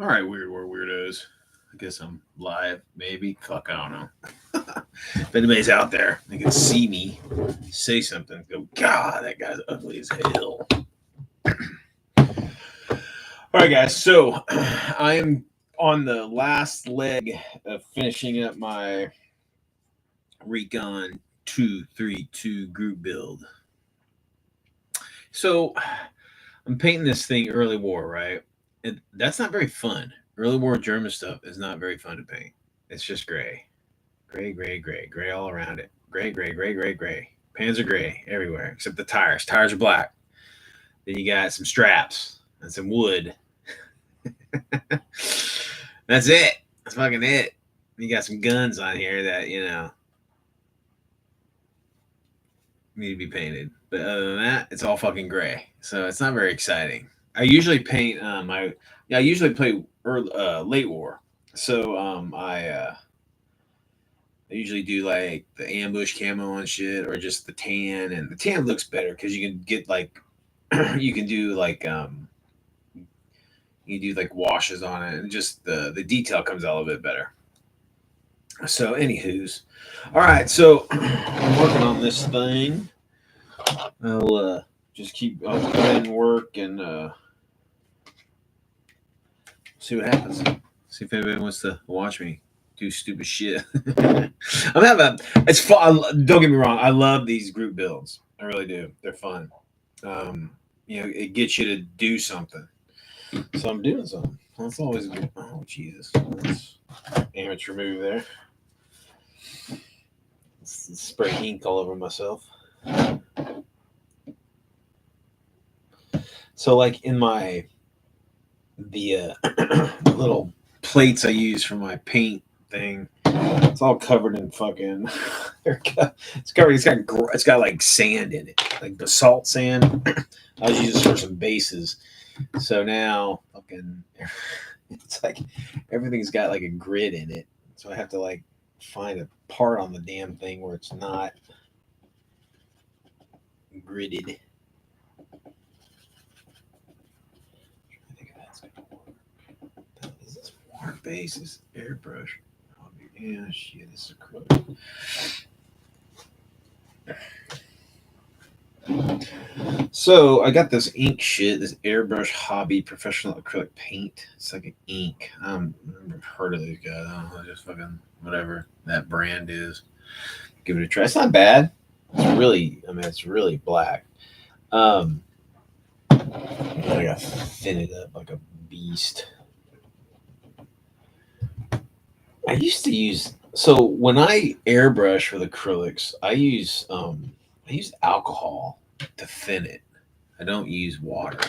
All right, Weird War Weirdos. I guess I'm live, maybe. Fuck, I don't know. If anybody's out there, they can see me, say something, go, God, that guy's ugly as hell. All right, guys. So I am on the last leg of finishing up my recon 232 group build. So I'm painting this thing early war, right? And that's not very fun. Early war German stuff is not very fun to paint. It's just gray. Gray, gray, gray, gray all around it. Gray, gray, gray, gray, gray. Pans are gray everywhere except the tires. Tires are black. Then you got some straps and some wood. That's it. That's fucking it. You got some guns on here that, need to be painted. But other than that, it's all fucking gray. So it's not very exciting. I usually paint I usually play late war. So I usually do like the ambush camo and shit, or just the tan, and the tan looks better because you can get like you can do like you do like washes on it, and just the detail comes out a little bit better. So, anywho's, all right. So I'm working on this thing. I'll I'll go ahead and work and see what happens. See if anybody wants to watch me do stupid shit. I'm having it's fun. Don't get me wrong. I love these group builds. I really do. They're fun. It gets you to do something. So I'm doing something. That's always good. Oh Jesus! That's amateur move there. Spray ink all over myself. So, like in the little plates I use for my paint thing, it's all covered in fucking. It's covered. It's got like sand in it, like basalt sand. I was using this for some bases. So now, fucking, it's like everything's got like a grid in it. So I have to like find a part on the damn thing where it's not gridded. I think that's gonna work. What is this water base? This airbrush. Oh, yeah, shit, this is acrylic. So I got this ink shit, this airbrush hobby professional acrylic paint. It's like an ink. I've never heard of these guys. I don't know, just fucking whatever that brand is. Give it a try. It's not bad. It's really black. I gotta thin it up like a beast. I used to use when I airbrush with acrylics, I use alcohol to thin it. I don't use water.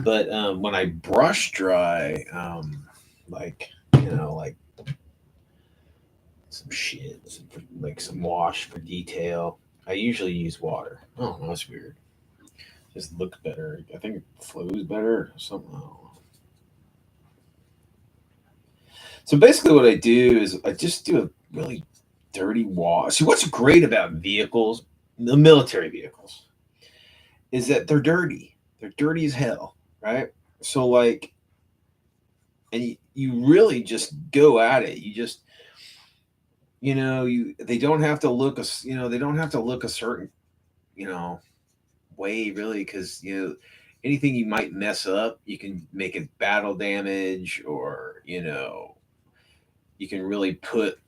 But when I brush dry, like some shit, like some wash for detail, I usually use water. Oh, that's weird. Just looks better. I think it flows better or something. I don't know. So basically, what I do is I just do a really dirty wash. See, what's great about vehicles, the military vehicles, is that they're dirty. They're dirty as hell, right? So like, and you really just go at it. You just, they don't have to look they don't have to look a certain, way really, because anything you might mess up, you can make it battle damage, or you can really put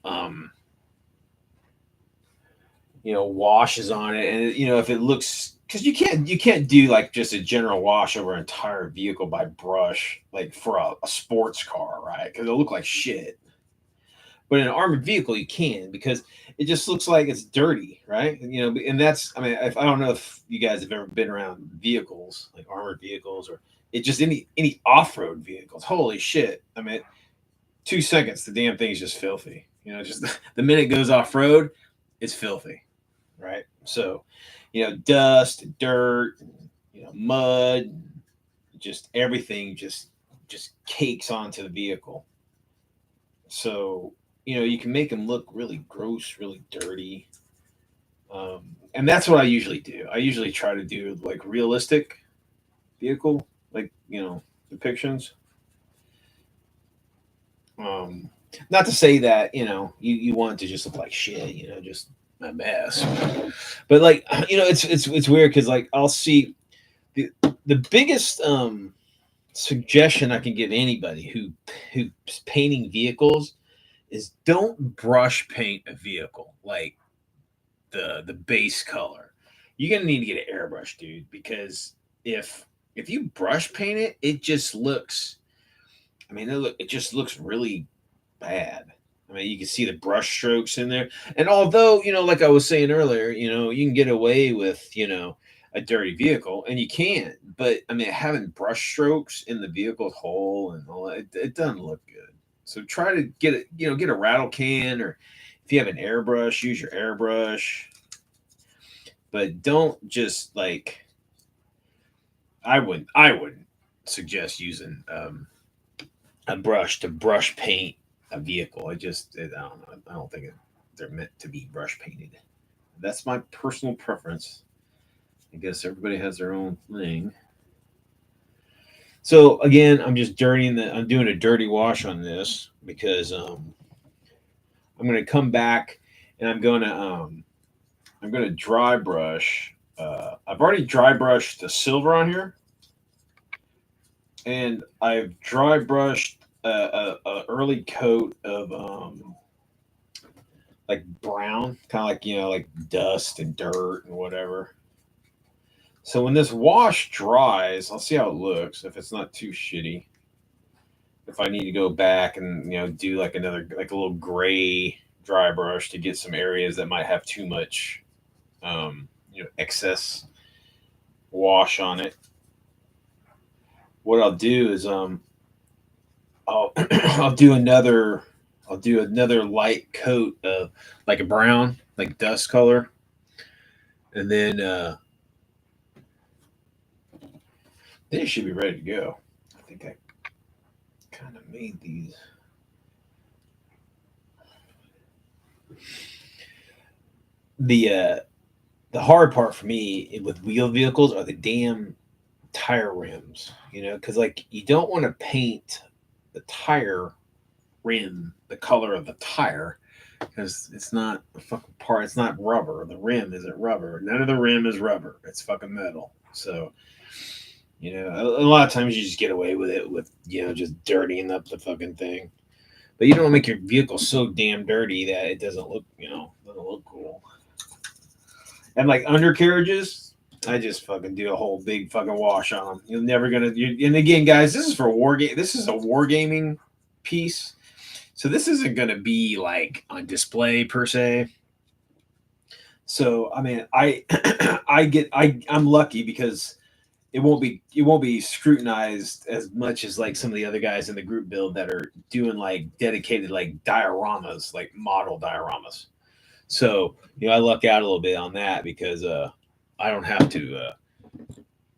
washes on it, and if it looks, because you can't do like just a general wash over an entire vehicle by brush, like for a sports car, right? Because it'll look like shit. But in an armored vehicle you can, because it just looks like it's dirty, right? And that's, I don't know if you guys have ever been around vehicles, like armored vehicles, or it just any off-road vehicles. Holy shit. 2 seconds, the damn thing is just filthy. Just the minute it goes off road, it's filthy, right? So, dust, dirt, mud, just everything just cakes onto the vehicle. So, you can make them look really gross, really dirty. And that's what I usually do. I usually try to do like realistic vehicle, like, depictions. Um, not to say that you want to just look like shit, just a mess. But like it's weird because like I'll see the the biggest suggestion I can give anybody who's painting vehicles is don't brush paint a vehicle like the base color. You're gonna need to get an airbrush, dude, because if you brush paint it, it just looks. I mean, it just looks really bad. I mean, you can see the brush strokes in there. And although, like I was saying earlier, you can get away with, a dirty vehicle, and you can. But I mean, having brush strokes in the vehicle's whole and all that, it doesn't look good. So try to get it, get a rattle can, or if you have an airbrush, use your airbrush. But don't just like I wouldn't suggest using a brush to brush paint a vehicle. I don't know. I don't think they're meant to be brush painted. That's my personal preference. I guess everybody has their own thing. So again, I'm doing a dirty wash on this because I'm going to come back and I'm going to dry brush. I've already dry brushed the silver on here, and I've dry brushed a early coat of like brown, kind of like like dust and dirt and whatever. So when this wash dries, I'll see how it looks. If it's not too shitty, if I need to go back and do like another like a little gray dry brush to get some areas that might have too much excess wash on it. What I'll do is I'll I'll do another light coat of like a brown, like dust color, and then it should be ready to go. I think I kind of made these. The the hard part for me with wheel vehicles are the damn tire rims. Because like you don't want to paint the tire rim the color of the tire because it's not a fucking part. It's not rubber. The rim isn't rubber. None of the rim is rubber. It's fucking metal. So a lot of times you just get away with it with just dirtying up the fucking thing. But you don't make your vehicle so damn dirty that it doesn't look doesn't look cool. And like undercarriages, I just fucking do a whole big fucking wash on them. You're never gonna. And again, guys, this is for war game. This is a wargaming piece, so this isn't gonna be like on display per se. So I mean, I'm lucky because it won't be scrutinized as much as like some of the other guys in the group build that are doing like dedicated like dioramas, like model dioramas. So I luck out a little bit on that because I don't have to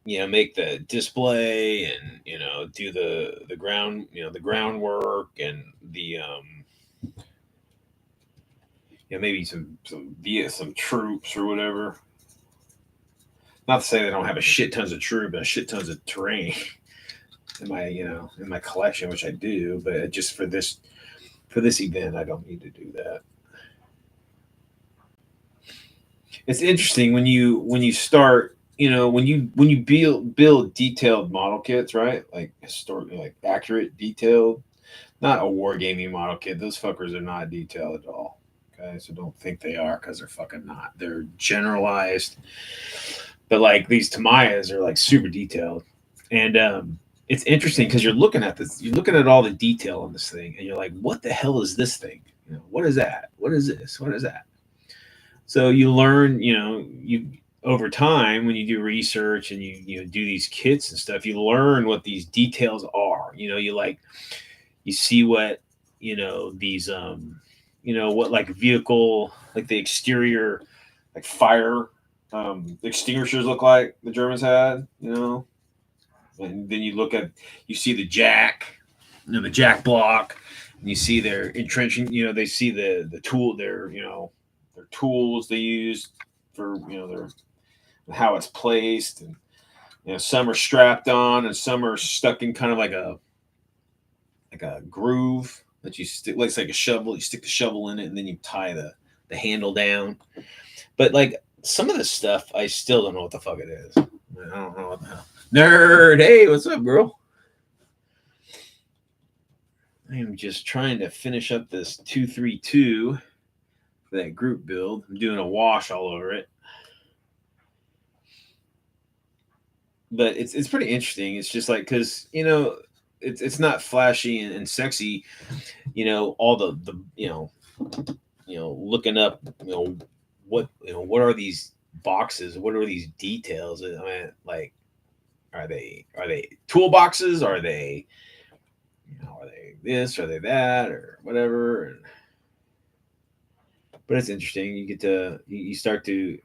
make the display and do the ground the groundwork and the maybe some troops or whatever. Not to say they don't have a shit tons of troops, but a shit tons of terrain in my in my collection, which I do. But just for this event, I don't need to do that. It's interesting when you start when you build detailed model kits, right? Like historically, like accurate, detailed. Not a wargaming model kit. Those fuckers are not detailed at all. Okay, so don't think they are because they're fucking not. They're generalized, but like these Tamayas are like super detailed, and it's interesting because you're looking at this, you're looking at all the detail on this thing, and you're like, what the hell is this thing? What is that? What is this? What is that? So you learn, you over time when you do research and you do these kits and stuff, you learn what these details are. You see what these what like vehicle like the exterior like fire extinguishers look like the Germans had, and then you see the jack, the jack block, and you see their entrenching, they see the tool, their tools they use for their how it's placed, and some are strapped on and some are stuck in kind of like a groove, that you stick, like it's like a shovel. You stick the shovel in it, and then you tie the handle down. But like some of this stuff, I still don't know what the fuck it is. I don't know what the hell. Nerd, hey, what's up, bro? I am just trying to finish up this 232 for that group build. I'm doing a wash all over it. But it's pretty interesting. It's just like, because it's not flashy and sexy, all the looking up, what are these boxes, what are these details? I mean, like, are they toolboxes, are they this, are they that, or whatever? But it's interesting. You get to you start to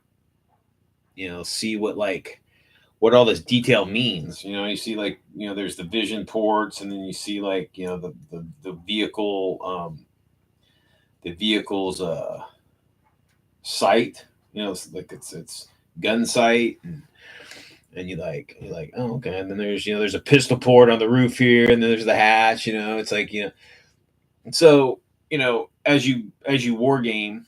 see what all this detail means. You see, like, there's the vision ports, and then you see, like, the vehicle's sight. It's like it's gun sight, and you're like, oh, okay. And then there's a pistol port on the roof here, and then there's the hatch. It's like, so as you war game,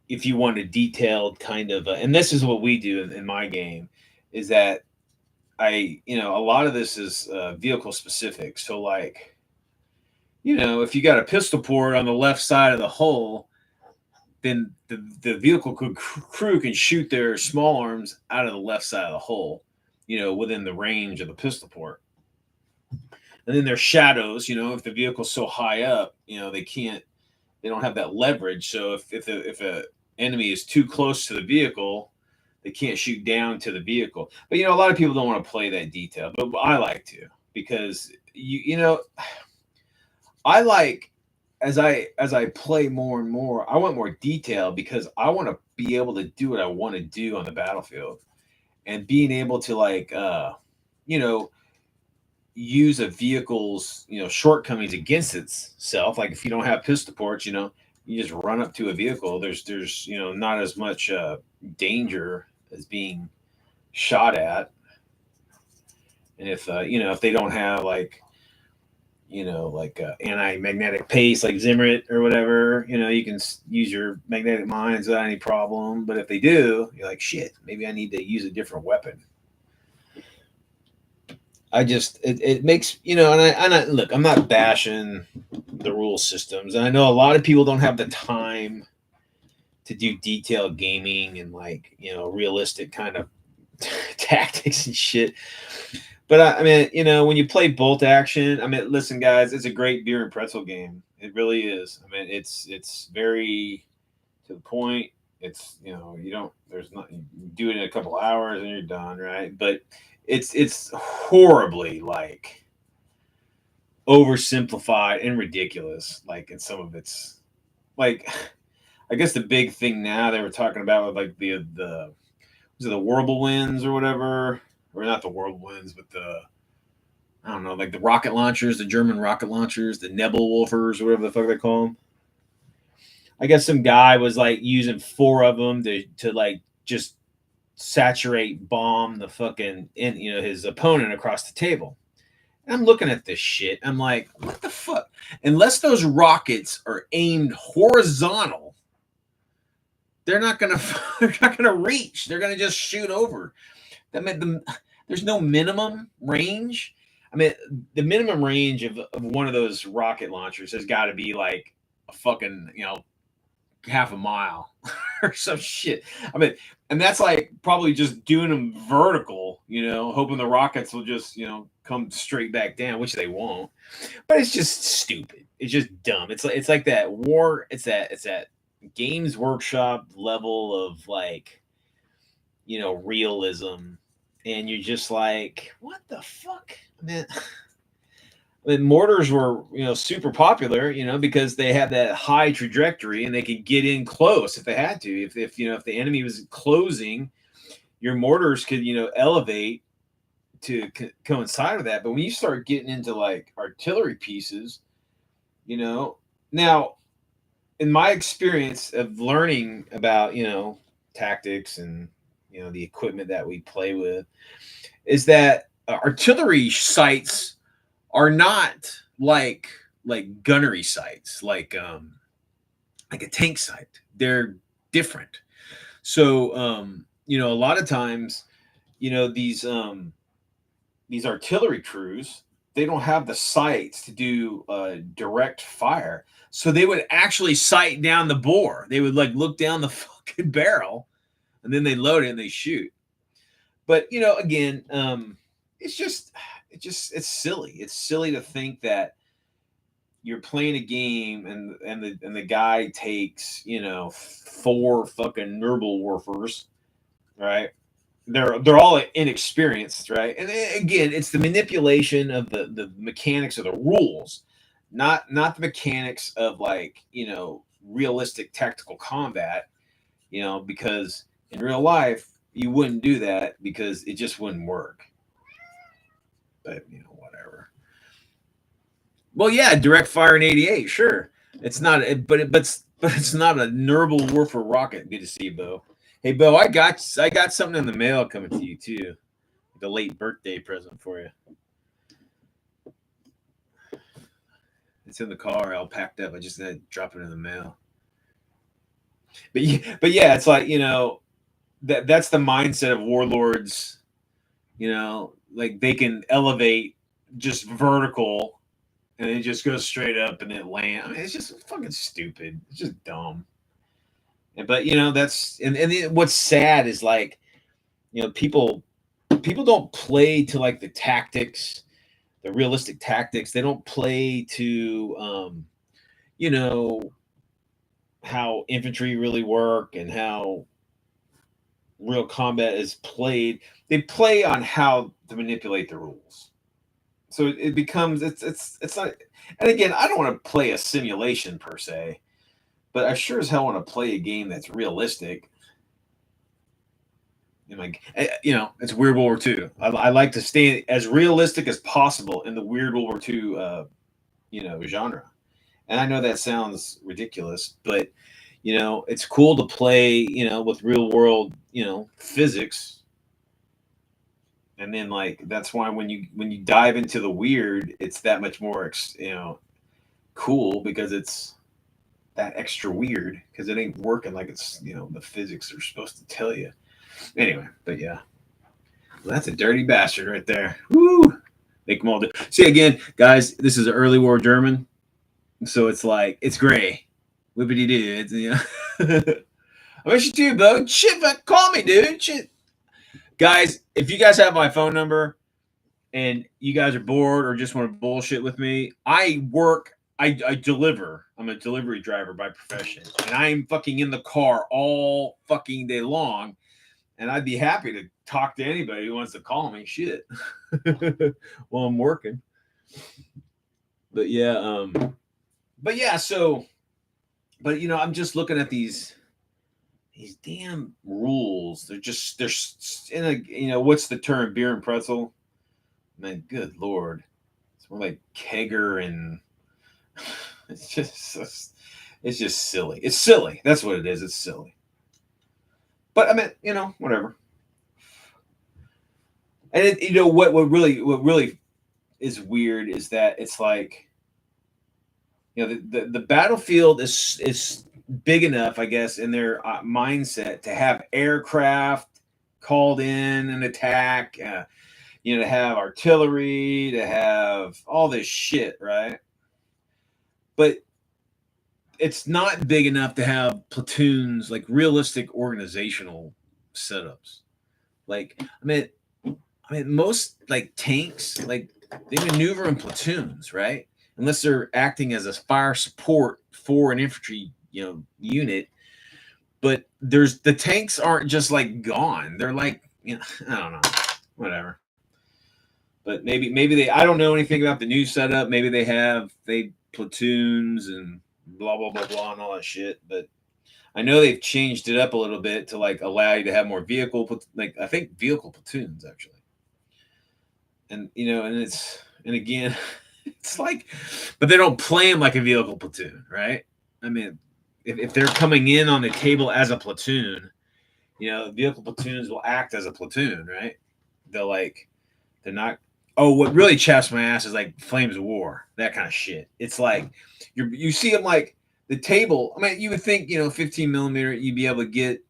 if you want a detailed kind of, and this is what we do in my game, is that a lot of this is vehicle specific. So, like, if you got a pistol port on the left side of the hull, then the vehicle crew can shoot their small arms out of the left side of the hull, within the range of the pistol port. And then there's shadows, if the vehicle's so high up, they don't have that leverage. So if a enemy is too close to the vehicle, they can't shoot down to the vehicle. But a lot of people don't want to play that detail, but I like to, because I like, as I play more and more, I want more detail, because I want to be able to do what I want to do on the battlefield, and being able to, like, use a vehicle's shortcomings against itself. Like, if you don't have pistol ports, you just run up to a vehicle. There's not as much danger as being shot at. And if if they don't have, like, anti-magnetic paste like Zimrit or whatever, you can use your magnetic mines without any problem. But if they do, you're like, shit, maybe I need to use a different weapon. It makes, and I look, I'm not bashing the rule systems, and I know a lot of people don't have the time to do detailed gaming and, like, realistic kind of tactics and shit. But I mean, when you play bolt action, I mean, listen, guys, it's a great beer and pretzel game. It really is. I mean, it's very to the point. It's there's not, you do it in a couple hours and you're done, right? But it's horribly, like, oversimplified and ridiculous, like, in some of its, like, I guess the big thing now they were talking about with, like, the was it the whirlwinds or whatever, or not the whirlwinds, but I don't know, like the rocket launchers, the German rocket launchers, the Nebelwerfers, or whatever the fuck they call them. I guess some guy was, like, using 4 of them to like just saturate bomb the fucking his opponent across the table. And I'm looking at this shit. I'm like, what the fuck? Unless those rockets are aimed horizontal, they're not gonna reach. They're gonna just shoot over. That meant there's no minimum range. I mean, the minimum range of one of those rocket launchers has got to be like a fucking half a mile or some shit. I mean, and that's like probably just doing them vertical, hoping the rockets will just, come straight back down, which they won't. But it's just stupid. It's just dumb. It's like that war. It's that Games Workshop level of, like, realism, and you're just like, what the fuck? I mean, mortars were, super popular, because they had that high trajectory and they could get in close if they had to. If if the enemy was closing, your mortars could, elevate to coincide with that. But when you start getting into, like, artillery pieces, now, in my experience of learning about, tactics and, the equipment that we play with, is that artillery sights are not like like gunnery sights, like a tank sight. They're different. So a lot of times, these artillery crews, they don't have the sights to do direct fire. So they would actually sight down the bore. They would like look down the fucking barrel, and then they load it and they shoot. But again, it's silly. It's silly to think that you're playing a game and the guy takes 4 fucking Nuremberg, right? They're all inexperienced, right? And again, it's the manipulation of the mechanics of the rules, not the mechanics of like realistic tactical combat. Because in real life you wouldn't do that because it just wouldn't work. But whatever. Well, yeah, direct fire in '88, sure. It's not, but it's not a Nuremberg rocket. Good to see you, Bo. Hey, Bo, I got something in the mail coming to you too, like a late birthday present for you. It's in the car, all packed up. I just had to drop it in the mail. But yeah, it's like that's the mindset of warlords. Like they can elevate just vertical, and it just goes straight up and it land. I mean, it's just fucking stupid. It's just dumb. But that's and what's sad is like people don't play to like the tactics, the realistic tactics. They don't play to how infantry really work and how real combat is played. They play on how to manipulate the rules. So it becomes it's not. And again, I don't want to play a simulation per se, but I sure as hell want to play a game that's realistic. It's Weird World War II. I like to stay as realistic as possible in the Weird World War II, genre. And I know that sounds ridiculous, but it's cool to play, with real world, physics. And then like that's why when you dive into the weird, it's that much more cool because it's that extra weird because it ain't working like it's the physics are supposed to tell you. Anyway, but yeah, well, that's a dirty bastard right there. Woo! Make them all do. See again, guys. This is early war German, so it's like it's gray. Whippity doo. It's I miss you too, bro. Shit, call me, dude. Shit, guys. If you guys have my phone number and you guys are bored or just want to bullshit with me, I work. I deliver. I'm a delivery driver by profession, and I'm fucking in the car all fucking day long. And I'd be happy to talk to anybody who wants to call me. Shit, while I'm working. But yeah, So, but I'm just looking at these damn rules. They're in a what's the term? Beer and pretzel. Man, good lord, it's more like kegger and it's just silly. It's silly. That's what it is. It's silly. But I mean, whatever. And what really is weird is that it's like the battlefield is big enough, I guess, in their mindset to have aircraft called in and attack, to have artillery, to have all this shit, right? But it's not big enough to have platoons, like realistic organizational setups. Like, I mean, most like tanks, like they maneuver in platoons, right? Unless they're acting as a fire support for an infantry, unit. But the tanks aren't just like gone. They're like, I don't know, whatever. But maybe they. I don't know anything about the new setup. Maybe they platoons and blah blah blah blah and all that shit. But I know they've changed it up a little bit to like allow you to have more vehicle, like I think vehicle platoons actually. And and again, it's like, but they don't play them like a vehicle platoon, right? I mean, if they're coming in on the table as a platoon, vehicle platoons will act as a platoon, right? They're not Oh, what really chaps my ass is like Flames of War, that kind of shit. It's like you see them like the table. I mean, you would think 15 millimeter, you'd be able to get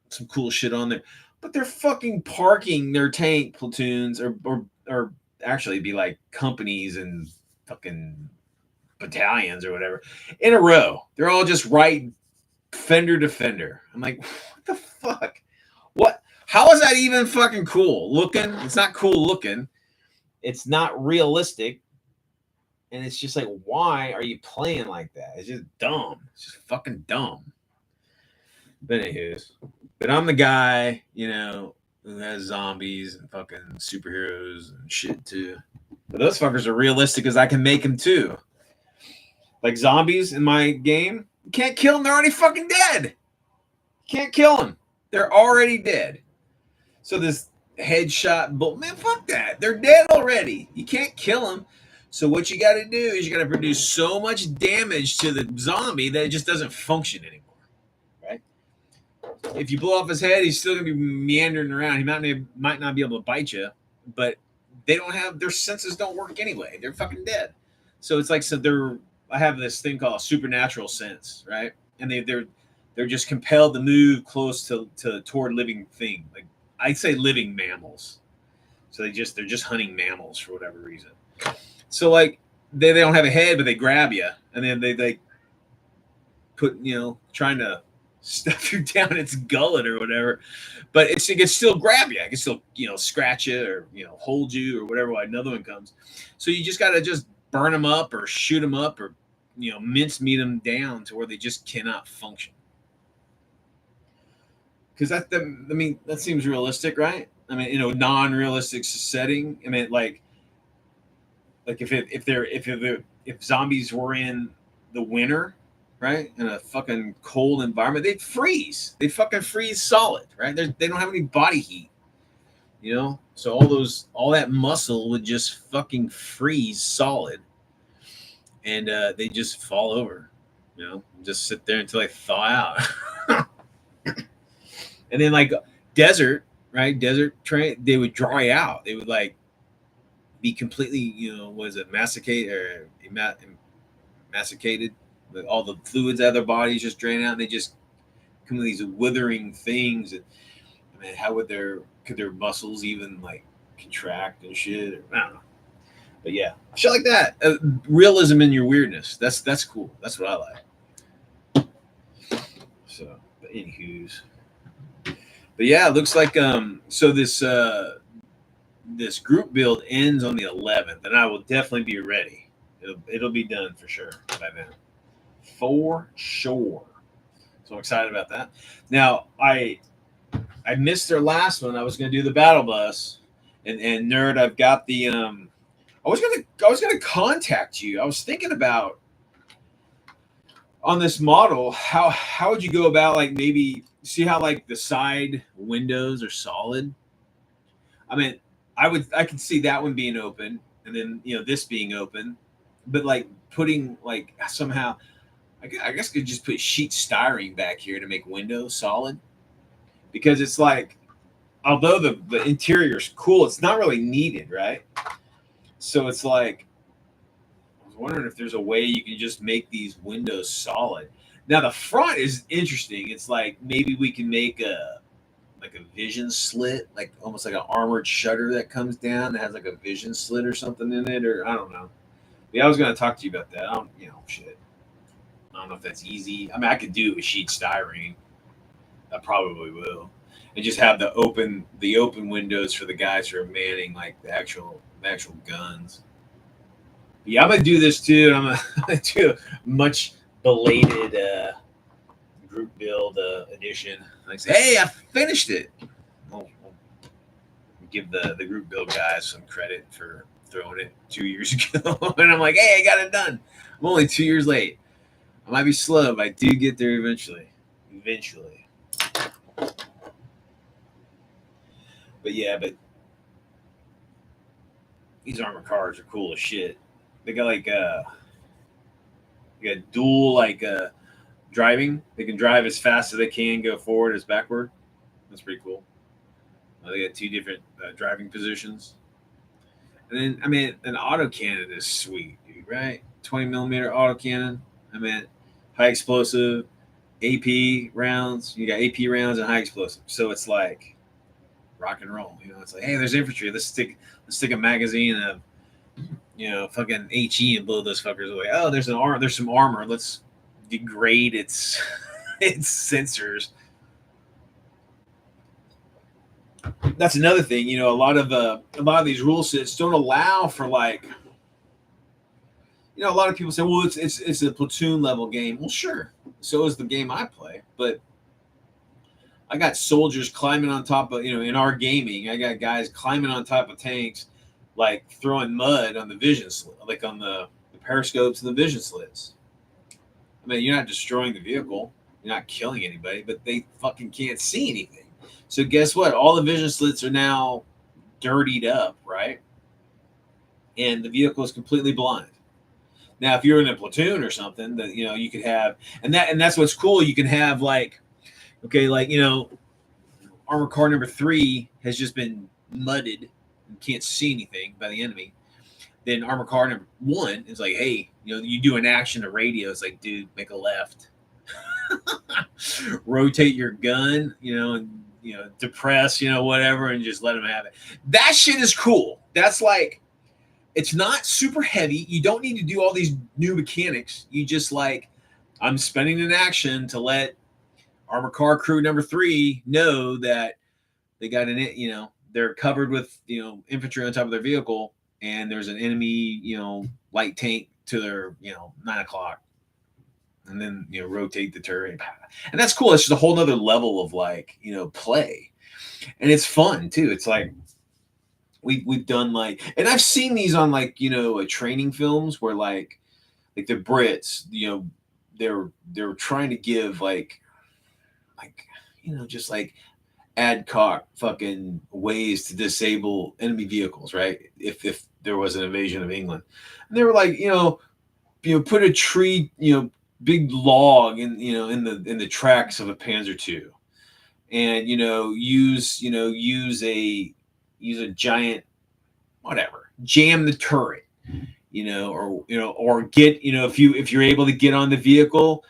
some cool shit on there, but they're fucking parking their tank platoons or actually be like companies and fucking battalions or whatever in a row. They're all just right fender to fender. I'm like, what the fuck? What? How is that even fucking cool looking? It's not cool looking. It's not realistic. And it's just like, why are you playing like that? It's just dumb. It's just fucking dumb. But anywho's, but I'm the guy, who has zombies and fucking superheroes and shit too. But those fuckers are realistic as I can make them too. Like zombies in my game, you can't kill them. They're already fucking dead. You can't kill them. They're already dead. So this headshot, man, fuck that. They're dead already. You can't kill them. So what you got to do is you got to produce so much damage to the zombie that it just doesn't function anymore, right? If you blow off his head, he's still gonna be meandering around. He might not be able to bite you, but they don't have their senses don't work anyway. They're fucking dead. So it's like I have this thing called a supernatural sense, right? And they're just compelled to move close to toward living thing. Like I'd say living mammals. So they're just hunting mammals for whatever reason. So like they don't have a head, but they grab you, and then they put trying to stuff you down its gullet or whatever, but it can still grab you. It can still scratch you or hold you or whatever while another one comes. So you just got to just burn them up or shoot them up or mince meat them down to where they just cannot function. Because that seems realistic, right? I mean, non-realistic setting. I mean, like if zombies were in the winter, right, in a fucking cold environment, they'd freeze. They fucking freeze solid, right? They don't have any body heat, So all that muscle would just fucking freeze solid, and they just fall over, just sit there until they thaw out. And then like desert, right? Desert train, they would dry out. They would like be completely, masticated, with all the fluids out of their bodies just drain out, and they just come with these withering things. And I mean, could their muscles even like contract and shit? I don't know. But yeah, shit like that. Realism in your weirdness. That's cool. That's what I like. So, but anywho's. But yeah, it looks like so this group build ends on the 11th, and I will definitely be ready. It'll be done for sure by then, for sure. So I'm excited about that. Now I missed their last one. I was going to do the battle bus, and nerd. I've got the I was gonna contact you. I was thinking about on this model how would you go about like maybe see how like the side windows are solid. I mean, I could see that one being open, and then this being open, but like putting like somehow, I guess could just put sheet styrene back here to make windows solid, because it's like although the interior is cool, it's not really needed, right? So it's like I was wondering if there's a way you can just make these windows solid. Now the front is interesting. It's like maybe we can make a vision slit, like almost like an armored shutter that comes down that has like a vision slit or something in it, or I don't know. Yeah, I was gonna talk to you about that. I don't, shit. I don't know if that's easy. I mean, I could do it with sheet styrene. I probably will, and just have the open windows for the guys who are manning like the actual guns. Yeah, I'm gonna do this too. I'm gonna do a much belated group build edition. Like, say, hey, I finished it. I'll give the group build guys some credit for throwing it 2 years ago, and I'm like, hey, I got it done. I'm only 2 years late. I might be slow, but I do get there eventually. But yeah, these armored cars are cool as shit. They got like dual like driving. They can drive as fast as they can, go forward as backward. That's pretty cool. They got two different driving positions. And then, I mean, an autocannon is sweet, dude, right? 20 millimeter autocannon. I mean, high explosive, AP rounds. You got AP rounds and high explosive. So it's like rock and roll. You know, it's like, hey, there's infantry. Let's stick a magazine of, fucking HE and blow those fuckers away. Oh, there's some armor. Let's degrade its its sensors. That's another thing. A lot of these rule sets don't allow for like, a lot of people say, well, it's a platoon level game. Well, sure. So is the game I play, but I got soldiers climbing on top of, in our gaming, I got guys climbing on top of tanks, like throwing mud on the vision slit, like on the periscopes and the vision slits. I mean, you're not destroying the vehicle, you're not killing anybody, but they fucking can't see anything. So guess what? All the vision slits are now dirtied up, right? And the vehicle is completely blind. Now, if you're in a platoon or something, that you could have, and that's what's cool. You can have like, okay, like armor car number 3 has just been mudded and can't see anything by the enemy. Then armor car number 1 is like, hey, you do an action to radio. It's like, dude, make a left, rotate your gun, and depress, whatever, and just let them have it. That shit is cool. That's like, it's not super heavy. You don't need to do all these new mechanics. You just like, I'm spending an action to let armor car crew number 3 know that they got they're covered with, infantry on top of their vehicle, and there's an enemy, light tank to their, 9 o'clock. And then, rotate the turret. And that's cool. It's just a whole nother level of like, play. And it's fun too. It's like, we've done like, and I've seen these on like, training films where like the Brits, they're trying to give like, just like adcock fucking ways to disable enemy vehicles, right? If there was an invasion of England, and they were like, put a tree, big log in the tracks of a Panzer II, and use a giant whatever, jam the turret, or get, if you're able to get on the vehicle,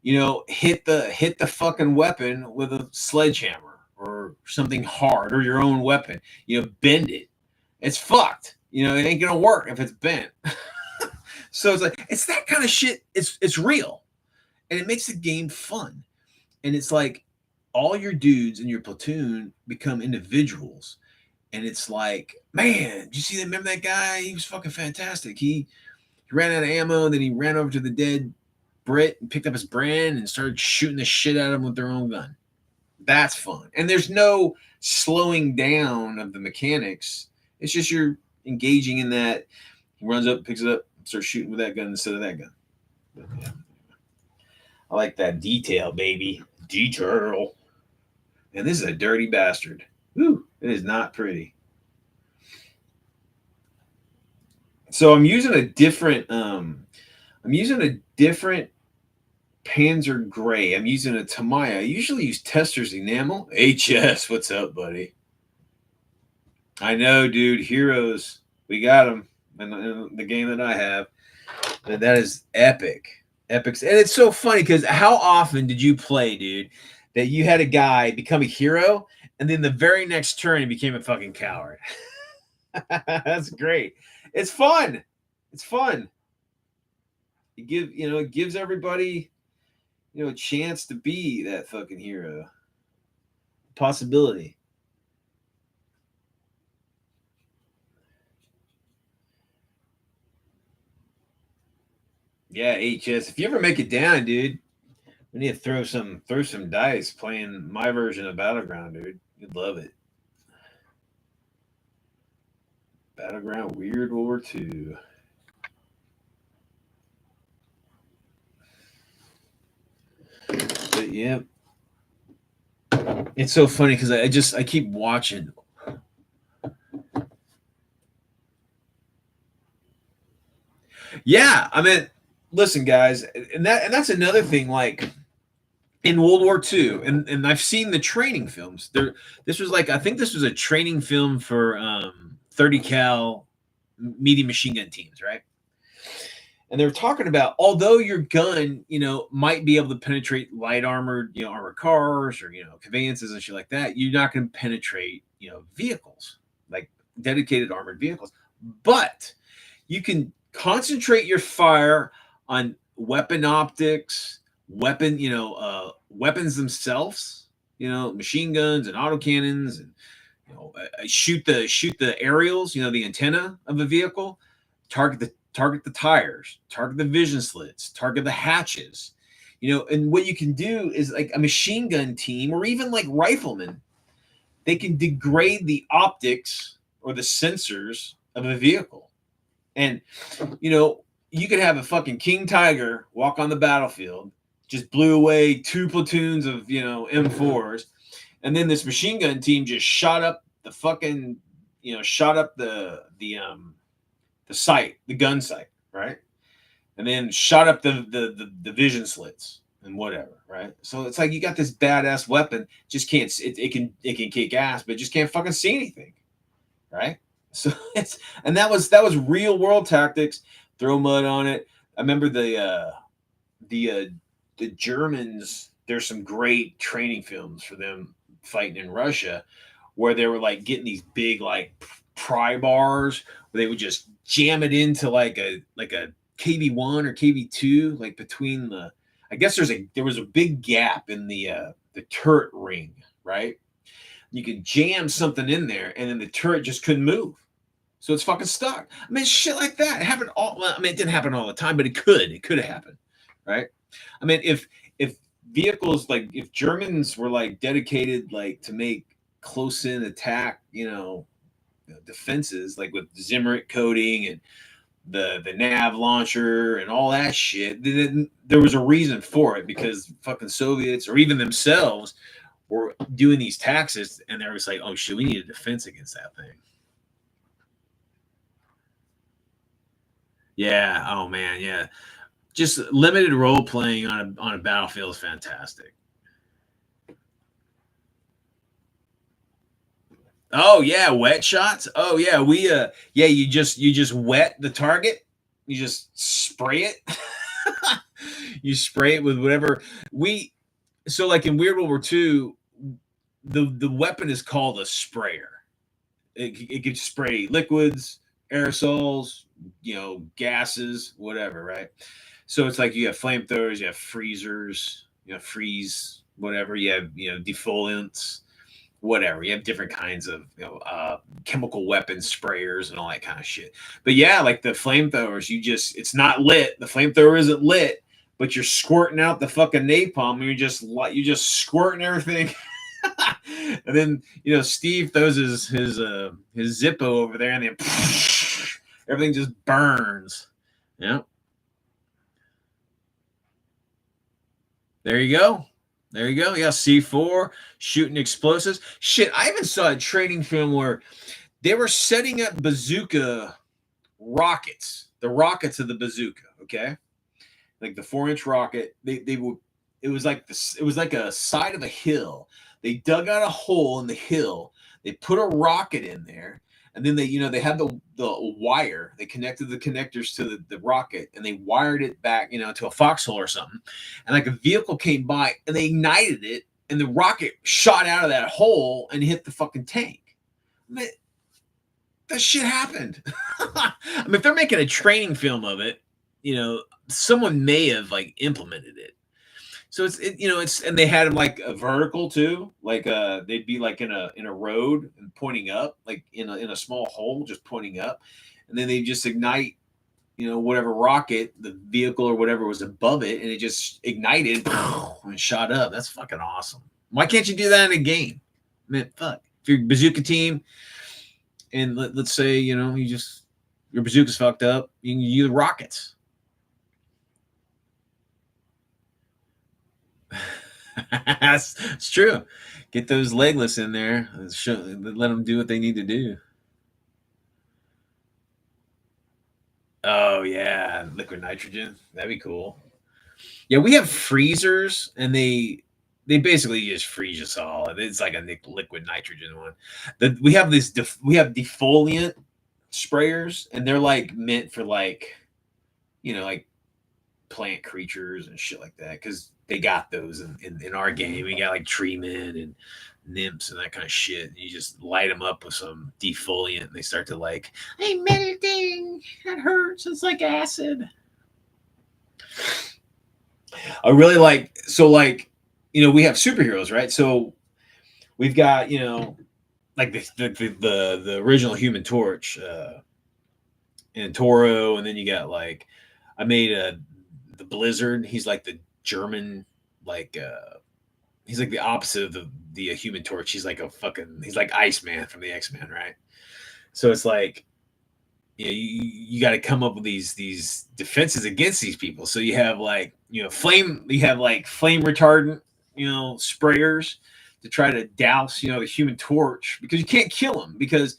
hit the fucking weapon with a sledgehammer or something hard, or your own weapon, bend it. It's fucked. It ain't gonna work if it's bent. So it's like, it's that kind of shit. It's real, and it makes the game fun. And it's like all your dudes in your platoon become individuals. And it's like, man, did you see that? Remember that guy? He was fucking fantastic. He ran out of ammo, and then he ran over to the dead Brit and picked up his brand and started shooting the shit out of them with their own gun. That's fun. And there's no slowing down of the mechanics. It's just you're engaging in that. He runs up, picks it up, starts shooting with that gun instead of that gun. But, yeah. I like that detail, baby. Detail. And this is a dirty bastard. Woo, it is not pretty. So I'm using a different Panzer Gray. I'm using a Tamiya. I usually use Tester's enamel. HS, what's up, buddy? I know, dude. Heroes, we got them in the game that I have. And that is epic. Epic. And it's so funny because how often did you play, dude, that you had a guy become a hero, and then the very next turn he became a fucking coward? That's great. It's fun. It's fun. It gives everybody, a chance to be that fucking hero. Possibility. Yeah, HS. If you ever make it down, dude, we need to throw some dice playing my version of Battleground, dude. You'd love it. Battleground Weird World War II. But yeah, it's so funny because I keep watching. Yeah, I mean, listen, guys, and that's another thing. Like in World War II, and I've seen the training films. This was like, I think this was a training film for 30 cal medium machine gun teams, right? And they're talking about, although your gun, might be able to penetrate light armored, armored cars or, conveyances and shit like that, you're not going to penetrate, vehicles, like dedicated armored vehicles. But you can concentrate your fire on weapon optics, weapons themselves, machine guns and autocannons, and shoot the aerials, the antenna of a vehicle, target the tires, target the vision slits, target the hatches, and what you can do is, like, a machine gun team or even like riflemen, they can degrade the optics or the sensors of a vehicle. And you could have a fucking King Tiger walk on the battlefield, just blew away 2 platoons of M4s, and then this machine gun team just shot up the fucking the sight, the gun sight, right? And then shot up the vision slits and whatever, right? So it's like you got this badass weapon, just can't, it can kick ass, but just can't fucking see anything, right? So that was real world tactics. Throw mud on it. I remember the Germans. There's some great training films for them fighting in Russia, where they were like getting these big like pry bars where they would just jam it into like a KV1 or KV2, like between I guess there was a big gap in the turret ring, right? You could jam something in there and then the turret just couldn't move. So it's fucking stuck. I mean, shit like that. It happened it didn't happen all the time, but it could have happened, right? I mean, if vehicles, like if Germans were like dedicated like to make close in attack, defenses, like with Zimmerit coating and the nav launcher and all that shit, then there was a reason for it, because fucking Soviets or even themselves were doing these taxes, and they were just like, oh shit, we need a defense against that thing. Yeah. Oh man. Yeah. Just limited role playing on a battlefield is fantastic. Oh yeah, wet shots. Oh yeah, you just wet the target. You just spray it. You spray it with whatever so like in Weird World War II, the weapon is called a sprayer. It can spray liquids, aerosols, gases, whatever, right? So it's like you have flamethrowers, you have freezers, freeze whatever, you have defoliants, whatever. You have different kinds of chemical weapon sprayers and all that kind of shit. But yeah, like the flamethrowers, it's not lit. The flamethrower isn't lit, but you're squirting out the fucking napalm, and you're just squirting everything. And then Steve throws his Zippo over there, and then everything just burns. Yeah. There you go. Yeah, C4 shooting explosives. Shit, I even saw a training film where they were setting up bazooka rockets, the rockets of the bazooka. Okay, like the 4-inch rocket. They would. It was like a side of a hill. They dug out a hole in the hill. They put a rocket in there, and then they had the wire. They connected the connectors to the rocket, and they wired it back, to a foxhole or something. And like a vehicle came by, and they ignited it, and the rocket shot out of that hole and hit the fucking tank. I mean, that shit happened. I mean, if they're making a training film of it, someone may have like implemented it. So it's and they had them like a vertical too, like they'd be like in a road and pointing up, like in a small hole, just pointing up, and then they just ignite, whatever rocket, the vehicle or whatever was above it, and it just ignited and shot up. That's fucking awesome. Why can't you do that in a game? I mean, fuck. If you're a bazooka team, and let's say your bazooka's fucked up, you can use rockets. It's true. Get those legless in there. Let them do what they need to do. Oh yeah, liquid nitrogen. That'd be cool. Yeah, we have freezers, and they basically just freeze us all. It's like a liquid nitrogen one. We have defoliant, sprayers, and they're like meant for like, like plant creatures and shit like that, because they got those in our game. We got like tree men and nymphs and that kind of shit. And you just light them up with some defoliant, and they start to like, hey, meditating, that hurts. It's like acid. I really like, so like, we have superheroes, right? So we've got, like the original Human Torch, and Toro, and then you got like, I made the Blizzard. He's like the German, like he's like the opposite of the Human Torch. He's like he's like Iceman from the X-Men, right? So it's like, you got to come up with these defenses against these people. So you have like, you have flame retardant, sprayers to try to douse, the Human Torch, because you can't kill him, because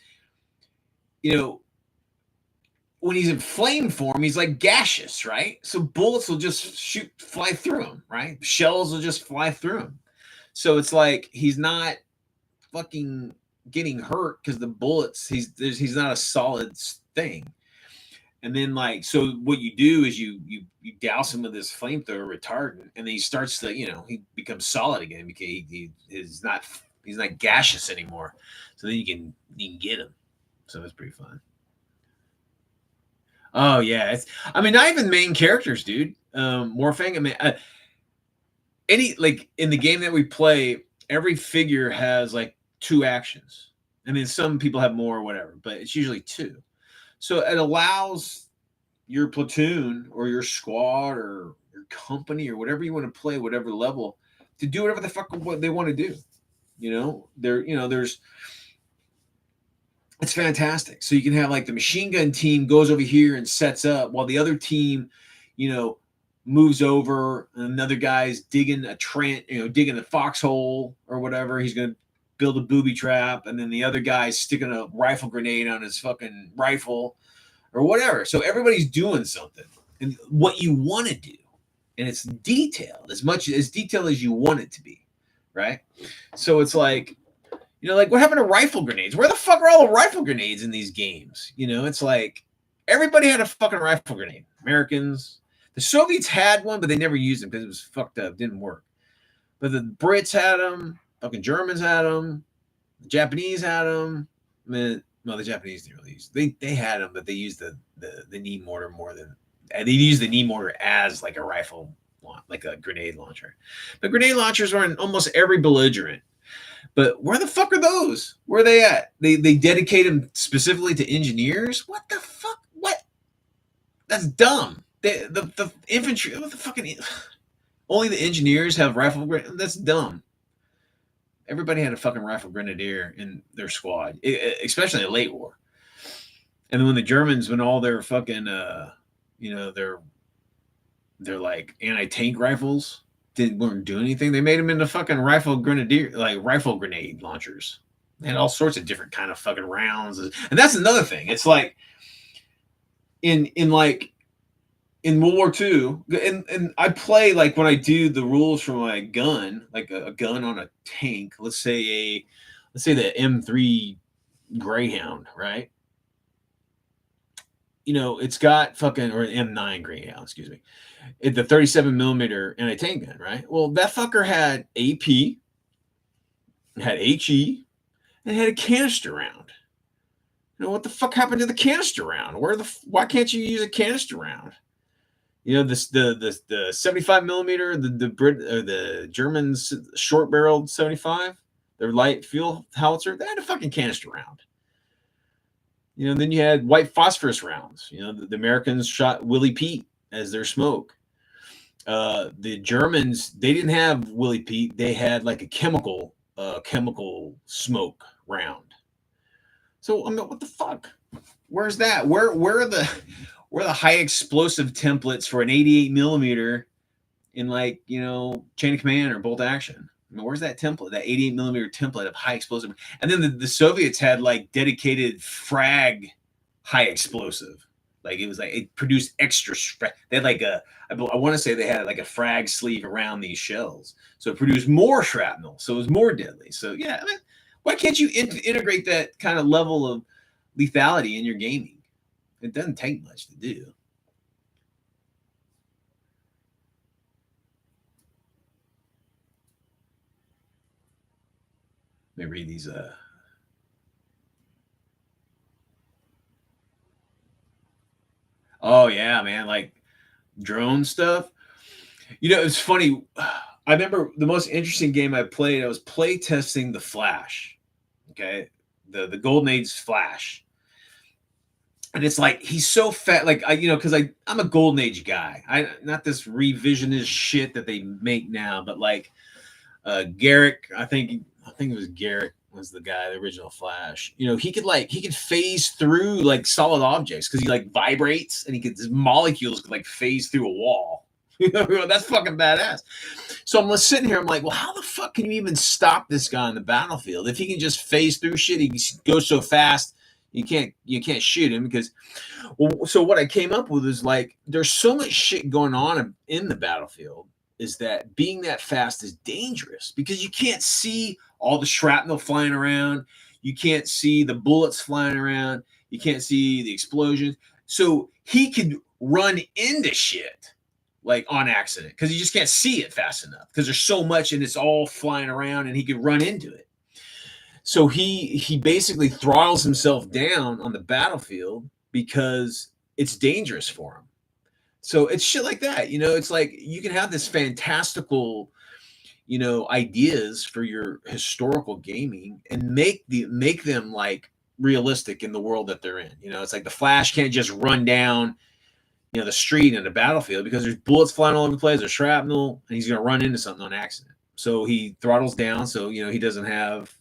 when he's in flame form, he's like gaseous, right? So bullets will just fly through him, right? Shells will just fly through him. So it's like he's not fucking getting hurt because the bullets, he's not a solid thing. And then like, so what you do is you douse him with this flamethrower retardant, and then he starts to, he becomes solid again, because he's not gaseous anymore. So then you can get him. So it's pretty fun. Oh yeah, not even main characters, dude. Morphing. Any, like, in the game that we play, every figure has like 2 actions. I mean, some people have more or whatever, but it's usually 2. So it allows your platoon or your squad or your company or whatever you want to play, whatever level, to do whatever the fuck what they want to do. It's fantastic. So you can have like the machine gun team goes over here and sets up, while the other team, moves over, and another guy's digging digging a foxhole or whatever. He's going to build a booby trap, and then the other guy's sticking a rifle grenade on his fucking rifle or whatever. So everybody's doing something, and what you want to do, and it's detailed, as much as detailed as you want it to be, right? So it's like, like, what happened to rifle grenades? Where the fuck are all the rifle grenades in these games? It's like everybody had a fucking rifle grenade. Americans, the Soviets had one, but they never used them because it was fucked up, didn't work. But the Brits had them, fucking Germans had them, the Japanese had them. The Japanese didn't really use. They had them, but they used the knee mortar more than they used the knee mortar as like a rifle, like a grenade launcher. But grenade launchers are in almost every belligerent. But where the fuck are those? Where are they at? They dedicate them specifically to engineers? What the fuck? What? That's dumb. The infantry, what the fucking, only the engineers have rifle grenades? That's dumb. Everybody had a fucking rifle grenadier in their squad, especially in the late war. And then when the Germans, when all their fucking, their like anti-tank rifles weren't doing anything, they made them into fucking rifle grenade launchers. They had all sorts of different kind of fucking rounds. And that's another thing. It's like in World War II, and I play, like, when I do the rules for my gun, like a gun on a tank, let's say the M3 Greyhound, right? It's got fucking, or M9 Greyhound, excuse me. The 37 millimeter anti-tank gun, right? Well, that fucker had AP, had HE, and had a canister round. What the fuck happened to the canister round? Why can't you use a canister round? The 75 millimeter, the Germans short barreled 75, their light fuel howitzer, they had a fucking canister round. Then you had white phosphorus rounds. The Americans shot Willie Pete as their smoke. The Germans, they didn't have Willie Pete. They had like a chemical smoke round. So what the fuck? Where's that? Where are the high explosive templates for an 88 millimeter in, like, Chain of Command or Bolt Action? Where's that template, that 88 millimeter template of high explosive? And then the Soviets had like dedicated frag high explosive. Like, it was like, it produced extra. They had like I want to say they had like a frag sleeve around these shells, so it produced more shrapnel, so it was more deadly. So yeah, why can't you integrate that kind of level lethality in your gaming. It doesn't take much to do. Let me read these. Oh yeah, man, like drone stuff. You know, it's funny. I remember the most interesting game I played. I was play testing the Flash. Okay, the Golden Age Flash, and it's like he's so fat. Like because I'm a Golden Age guy. I not this revisionist shit that they make now, but like Garrick, I think it was Garrick was the guy, the original Flash. You know, he could phase through like solid objects because he like vibrates and his molecules could like phase through a wall. That's fucking badass. So I'm sitting here, I'm like, well, how the fuck can you even stop this guy on the battlefield? If he can just phase through shit, he goes so fast, you can't shoot him because well, so what I came up with is like there's so much shit going on in the battlefield is that being that fast is dangerous because you can't see all the shrapnel flying around. You can't see the bullets flying around. You can't see the explosions. So he could run into shit like on accident because you just can't see it fast enough because there's so much and it's all flying around and he could run into it. So he basically throttles himself down on the battlefield because it's dangerous for him. So it's shit like that, it's like you can have this fantastical, ideas for your historical gaming and make them like realistic in the world that they're in. It's like the Flash can't just run down, the street in a battlefield because there's bullets flying all over the place, there's shrapnel, and he's going to run into something on accident. So he throttles down so, he doesn't have,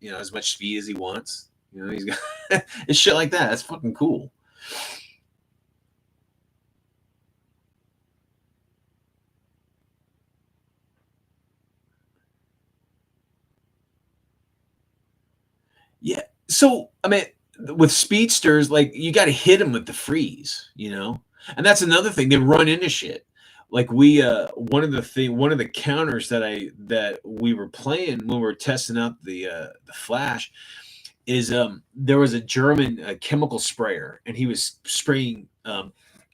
as much speed as he wants. He's got it's shit like that. That's fucking cool. Yeah. So, I mean, with speedsters, like you got to hit them with the freeze, and that's another thing. They run into shit. Like one of the counters that we were playing when we were testing out the Flash is there was a German chemical sprayer, and he was spraying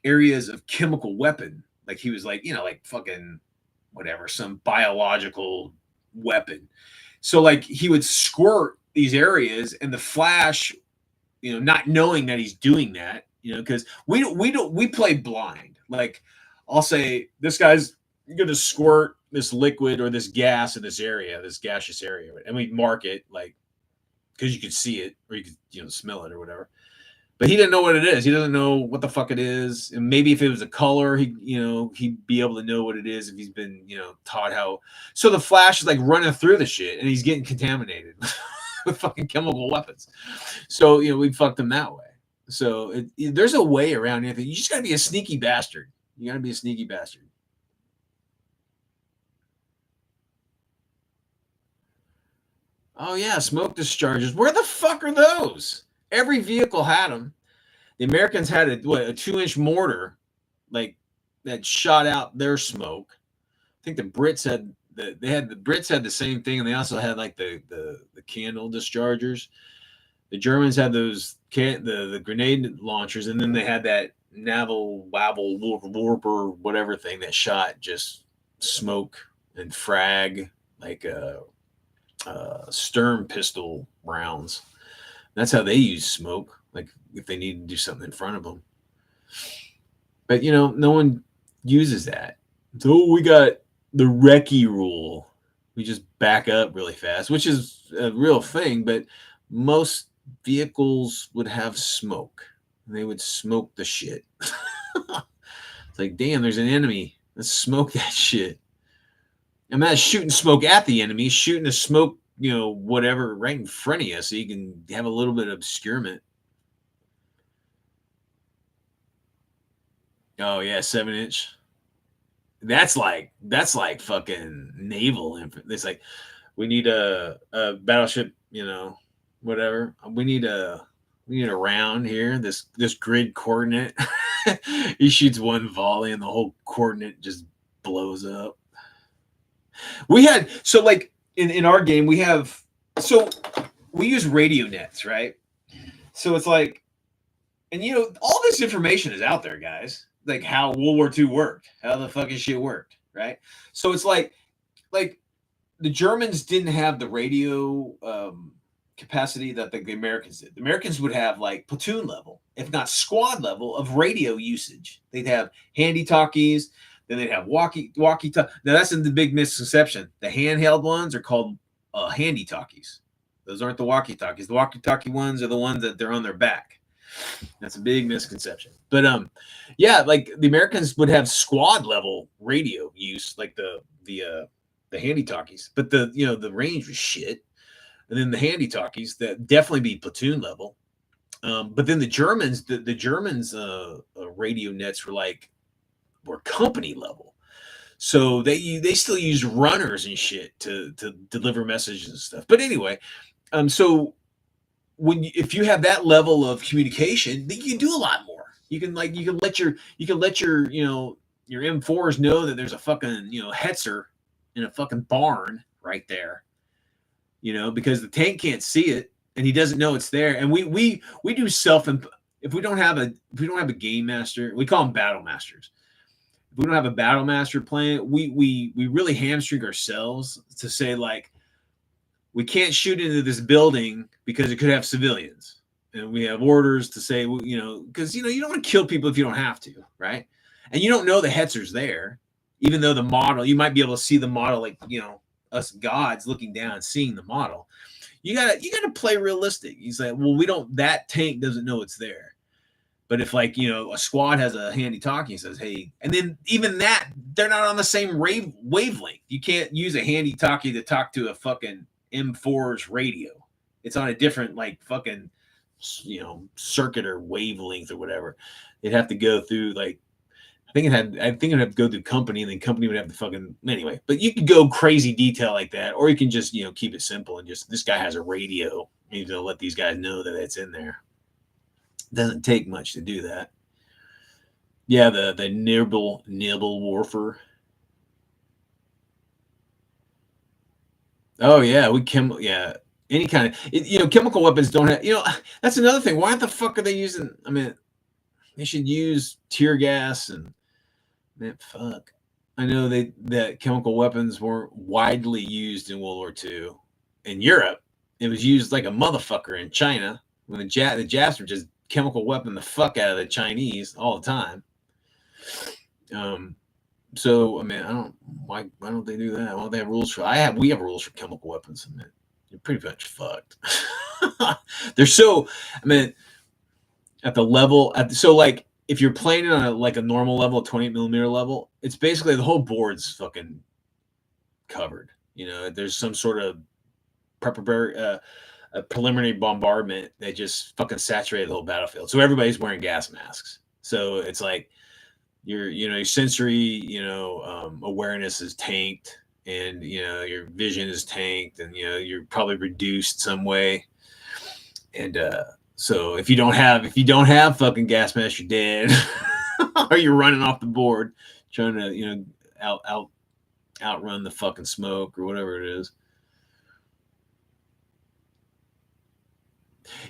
areas of chemical weapon. Like he was like like fucking whatever, some biological weapon. So like he would squirt these areas, and the Flash, not knowing that he's doing that, because we play blind. Like I'll say this guy's going to squirt this liquid or this gas in this area, this gaseous area, and we mark it like because you could see it or you could smell it or whatever. But he didn't know what it is. He doesn't know what the fuck it is. And maybe if it was a color, he'd be able to know what it is if he's been, taught how. So the Flash is like running through the shit and he's getting contaminated with fucking chemical weapons. So, we fucked him that way. So there's a way around anything. You just got to be a sneaky bastard. You got to be a sneaky bastard. Oh, yeah, smoke discharges. Where the fuck are those? Every vehicle had them. The Americans had a 2-inch mortar, like that shot out their smoke. I think the Brits had the Brits had the same thing, and they also had like the candle dischargers. The Germans had those the grenade launchers, and then they had that naval wabble warper whatever thing that shot just smoke and frag like Sturm pistol rounds. That's how they use smoke, like if they need to do something in front of them. But no one uses that. So we got the recce rule. We just back up really fast, which is a real thing. But most vehicles would have smoke. They would smoke the shit. It's like, damn, there's an enemy. Let's smoke that shit. I'm not shooting smoke at the enemy, shooting the smoke, whatever, right in front of you so you can have a little bit of obscurement. Oh, yeah, 7-inch. That's like fucking naval. It's like, we need a battleship, whatever. We need a round here, this grid coordinate. He shoots one volley and the whole coordinate just blows up. We had so like in our game we use radio nets, right? So it's like, and all this information is out there, guys. Like how World War II worked, how the fucking shit worked, right? So it's like the Germans didn't have the radio capacity that the Americans did. The Americans would have like platoon level, if not squad level, of radio usage. They'd have handy talkies, then they'd have walkie talkie. Now that's the big misconception. The handheld ones are called handy talkies. Those aren't the walkie talkies. The walkie talkie ones are the ones that they're on their back. That's a big misconception. But yeah, like the Americans would have squad level radio use, like the handy talkies, but the range was shit. And then the handy talkies that definitely be platoon level. But then the Germans, the Germans radio nets were company level. So they still use runners and shit to deliver messages and stuff. But anyway, so if you have that level of communication, then you can do a lot more. You can let your your M4s know that there's a fucking Hetzer in a fucking barn right there. Because the tank can't see it and he doesn't know it's there. And we do if we don't have a game master, we call them battle masters. If we don't have a battle master playing, we really hamstring ourselves to say like, we can't shoot into this building because it could have civilians. And we have orders to say, because, you don't want to kill people if you don't have to, right? And you don't know the Hetzer's there, even though the model, you might be able to see the model like, us gods looking down, seeing the model. You gotta play realistic. You say, well, that tank doesn't know it's there. But if a squad has a handy talkie and says, hey, and then even that, they're not on the same wavelength. You can't use a handy talkie to talk to a fucking M4's radio. It's on a different fucking circuit or wavelength or whatever. It'd have to go through I think it'd have to go through company, and then company would have the fucking anyway. But you could go crazy detail like that, or you can just keep it simple and just, this guy has a radio. You need to let these guys know that it's in there. It doesn't take much to do that. Yeah, the nibble warfare. Oh yeah, any kind of chemical weapons don't have that's another thing. Why the fuck are they using? I mean, they should use tear gas and man, fuck. I know that chemical weapons weren't widely used in World War II. In Europe, it was used like a motherfucker in China when the Japs were just chemical weapon the fuck out of the Chinese all the time. So I mean, why don't they do that? Why don't they have rules for? We have rules for chemical weapons. I mean, you're pretty much fucked. They're so. I mean, at the level if you're playing it on a normal level, a 28 millimeter level, it's basically the whole board's fucking covered. There's some sort of a preliminary bombardment that just fucking saturated the whole battlefield. So everybody's wearing gas masks. So it's like your sensory awareness is tanked, and your vision is tanked, and you're probably reduced some way. And so if you don't have fucking gas mask, you're dead, or you're running off the board trying to outrun the fucking smoke or whatever it is.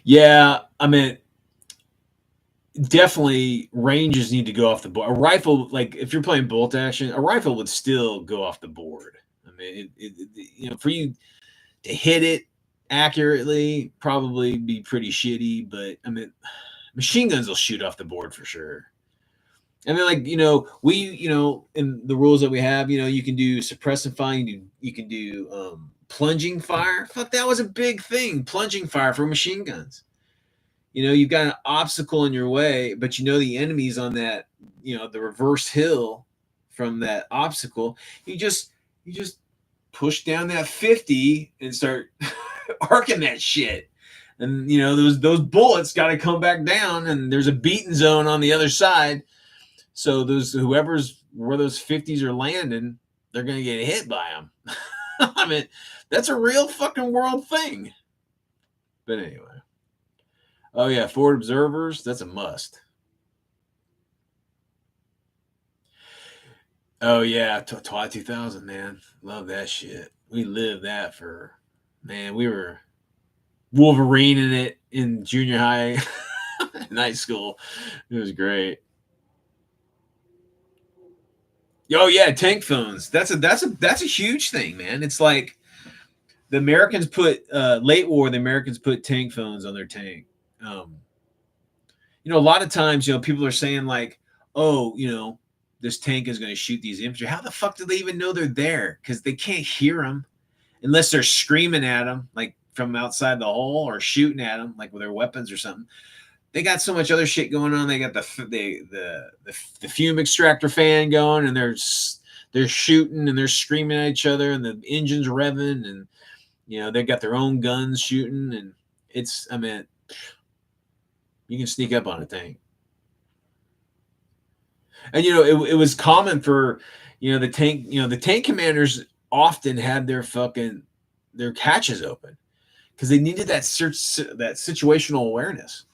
Yeah, I mean, definitely ranges need to go off the board. A rifle, if you're playing bolt action, a rifle would still go off the board. I mean, for you to hit it accurately, probably be pretty shitty. But I mean, machine guns will shoot off the board for sure. And then, we, in the rules that we have, you can do suppressive fire, you can do plunging fire. Fuck, that was a big thing. Plunging fire for machine guns. You've got an obstacle in your way, but the enemy's on that, the reverse hill from that obstacle. You just push down that 50 and start arcing that shit. And those bullets got to come back down, and there's a beating zone on the other side. So where those 50s are landing, they're gonna get hit by them. I mean, that's a real fucking world thing. But anyway. Oh yeah, forward observers, that's a must. Oh yeah, Twilight 2000, man. Love that shit. We lived that for, man, Wolverine in it in junior high, in high school. It was great. Oh yeah, tank phones. That's a huge thing, man. It's like the Americans put late war. The Americans put tank phones on their tank. Um, a lot of times, people are saying like, "Oh, this tank is going to shoot these infantry." How the fuck do they even know they're there? Because they can't hear them unless they're screaming at them, like from outside the hole, or shooting at them, like with their weapons or something. They got so much other shit going on. They got the fume extractor fan going, and they're shooting and they're screaming at each other, and the engine's revving, and they got their own guns shooting, and I mean, you can sneak up on a tank. And it was common for the tank commanders often had their hatches open because they needed that situational awareness.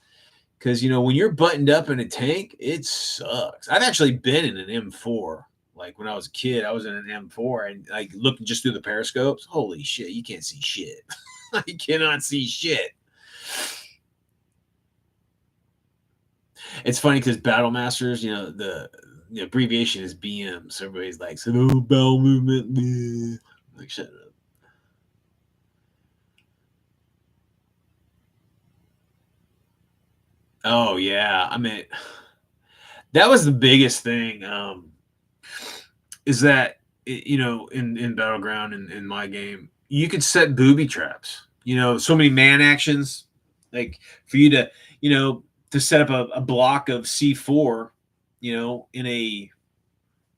Because when you're buttoned up in a tank, it sucks. I've actually been in an M4. Like when I was a kid, I was in an M4 and like looking just through the periscopes. Holy shit, you can't see shit. You cannot see shit. It's funny because Battle Masters, the abbreviation is BM. So everybody's like, "Oh, bowel movement." Bleh. Like, shut up. Oh yeah, I mean, that was the biggest thing. Is that in Battleground in my game, you could set booby traps. So many man actions, like for you to set up a block of C4, in a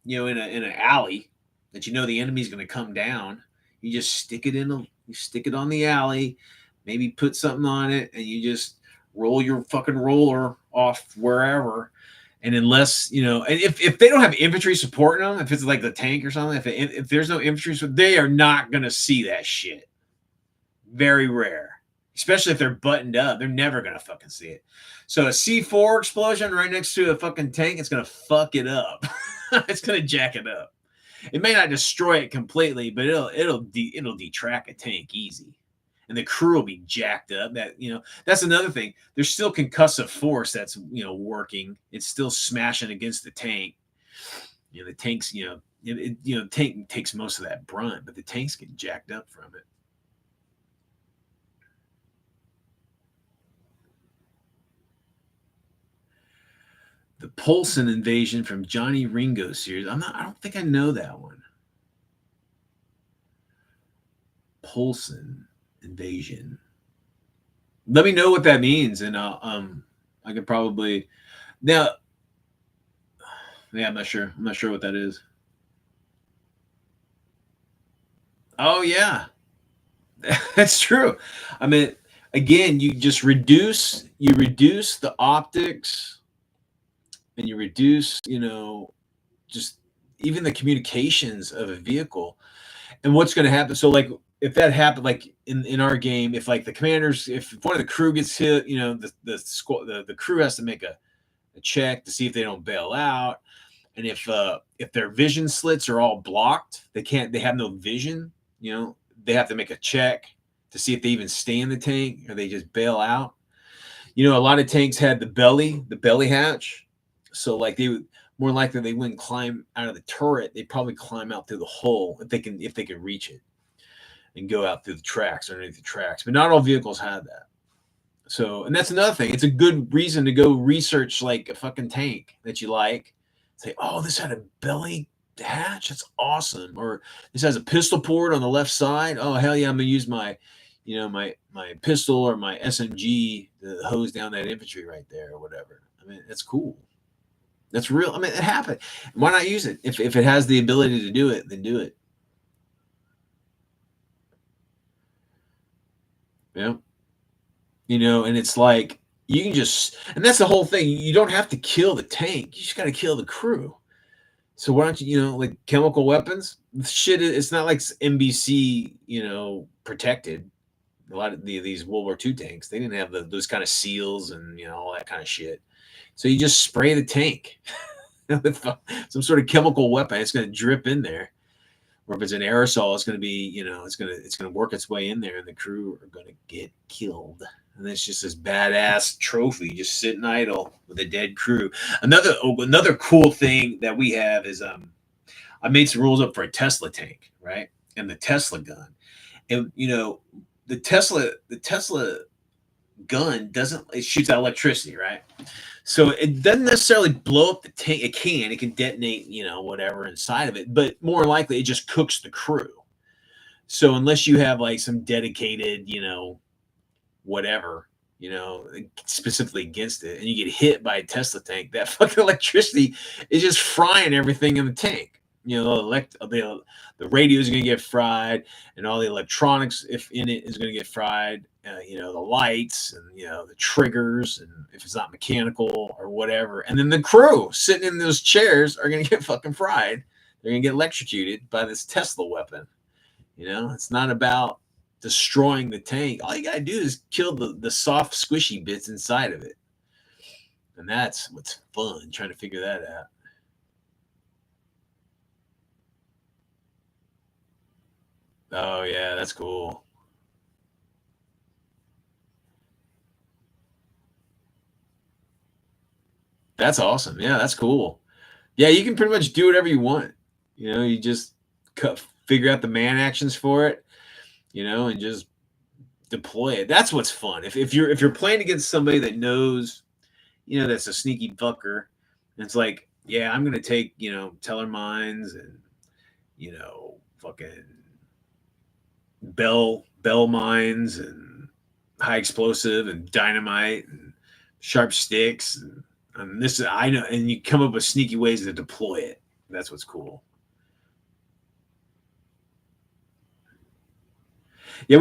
in an alley that the enemy's going to come down. You just stick it on the alley, maybe put something on it, and you just roll your fucking roller off wherever. And unless and if they don't have infantry supporting them, if it's like the tank or something, if there's no infantry, they are not going to see that shit. Very rare, especially if they're buttoned up. They're never going to fucking see it. So a C4 explosion right next to a fucking tank, it's going to fuck it up. It's going to jack it up. It may not destroy it completely, but it'll detract a tank easy. And the crew will be jacked up. That's another thing. There's still concussive force that's working. It's still smashing against the tank. The tanks, the tank takes most of that brunt, but the tanks get jacked up from it. The Polson invasion from Johnny Ringo series. I don't think I know that one. Polson invasion. Let me know what that means, and I could probably now. Yeah, I'm not sure. I'm not sure what that is. Oh yeah, that's true. I mean, again, you just reduce the optics, and you reduce just even the communications of a vehicle. And what's going to happen? So like if that happened, like in our game, if like the commanders, if one of the crew gets hit, the crew has to make a check to see if they don't bail out. And if their vision slits are all blocked, they have no vision, they have to make a check to see if they even stay in the tank or they just bail out. A lot of tanks had the belly hatch. So like they would more likely they wouldn't climb out of the turret. They'd probably climb out through the hole if they can reach it and go out through the tracks, underneath the tracks. But not all vehicles had that. So, and that's another thing. It's a good reason to go research like a fucking tank that you like. Say, oh, this had a belly hatch. That's awesome. Or this has a pistol port on the left side. Oh, hell yeah, I'm gonna use my my pistol or my SMG to hose down that infantry right there or whatever. I mean, that's cool. That's real. I mean, it happened. Why not use it? If it has the ability to do it, then do it. Yeah. And it's like you can just, and that's the whole thing. You don't have to kill the tank. You just got to kill the crew. So why don't like chemical weapons? Shit, it's not like NBC, protected. A lot of these World War II tanks, they didn't have those kind of seals and all that kind of shit. So you just spray the tank with some sort of chemical weapon. It's going to drip in there. Or if it's an aerosol, it's going to be, it's going to work its way in there, and the crew are going to get killed. And it's just this badass trophy just sitting idle with a dead crew. Another cool thing that we have is I made some rules up for a Tesla tank, right? And the Tesla gun. And the Tesla gun it shoots out electricity, right? So it doesn't necessarily blow up the tank. It can detonate, whatever inside of it, but more likely it just cooks the crew. So unless you have like some dedicated, whatever, specifically against it, and you get hit by a Tesla tank, that fucking electricity is just frying everything in the tank. The radio is going to get fried, and all the electronics if in it is going to get fried. The lights and the triggers, and if it's not mechanical or whatever, and then the crew sitting in those chairs are going to get fucking fried. They're going to get electrocuted by this Tesla weapon. It's not about destroying the tank. All you got to do is kill the soft, squishy bits inside of it, and that's what's fun, trying to figure that out. Oh yeah, that's cool. That's awesome. Yeah, that's cool. Yeah, you can pretty much do whatever you want. You just figure out the man actions for it, and just deploy it. That's what's fun. If you're playing against somebody that knows, that's a sneaky fucker, and it's like, yeah, I'm gonna take, teller mines and, fucking bell mines and high explosive and dynamite and sharp sticks and this I know, and you come up with sneaky ways to deploy it. That's what's cool. Yeah,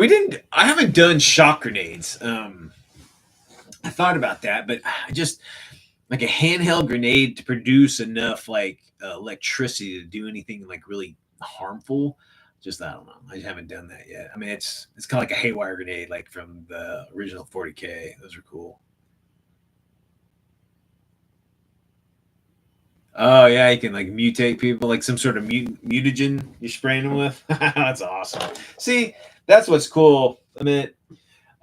I haven't done shock grenades. I thought about that, but I just like a handheld grenade to produce enough like electricity to do anything like really harmful. Just I don't know. I haven't done that yet. I mean, it's kind of like a haywire grenade, like from the original 40K. Those are cool. Oh yeah, you can like mutate people, like some sort of mutagen you're spraying them with. That's awesome. See, that's what's cool. I mean,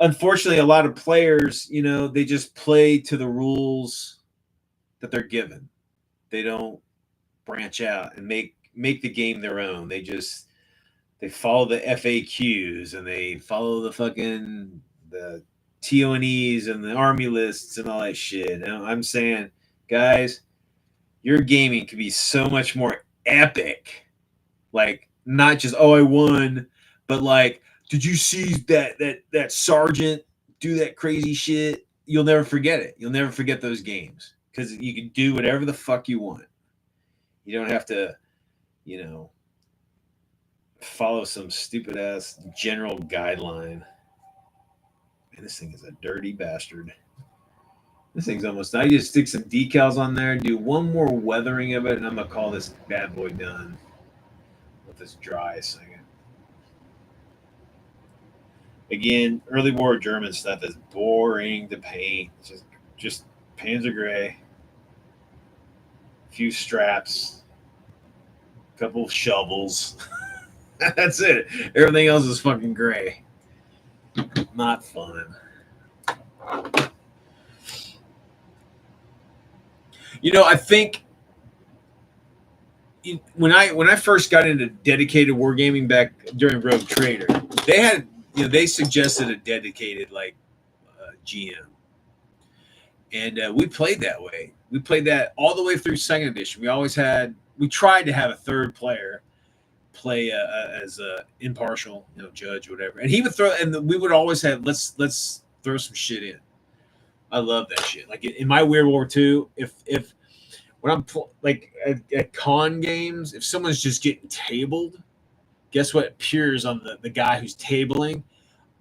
unfortunately, a lot of players, they just play to the rules that they're given. They don't branch out and make the game their own. They follow the FAQs and they follow the TONEs and the army lists and all that shit. Now, I'm saying, guys, your gaming could be so much more epic. Like, not just, oh, I won, but like, did you see that sergeant do that crazy shit? You'll never forget it. You'll never forget those games because you can do whatever the fuck you want. You don't have to, follow some stupid ass general guideline. Man, this thing is a dirty bastard. This thing's almost done. I just stick some decals on there, do one more weathering of it, and I'm gonna call this bad boy done with this dry second. Again, early war German stuff is boring to paint. It's just Panzer Gray, a few straps, a couple of shovels. That's it. Everything else is fucking gray. Not fun. I think when I first got into dedicated wargaming back during Rogue Trader, they suggested a dedicated like GM, and we played that way. We played that all the way through second edition. We tried to have a third player play as a impartial, judge or whatever, and he would throw, and we would always have let's throw some shit in. I love that shit. Like in my Weird War II, if when I'm like at con games, if someone's just getting tabled, guess what appears on the guy who's tabling?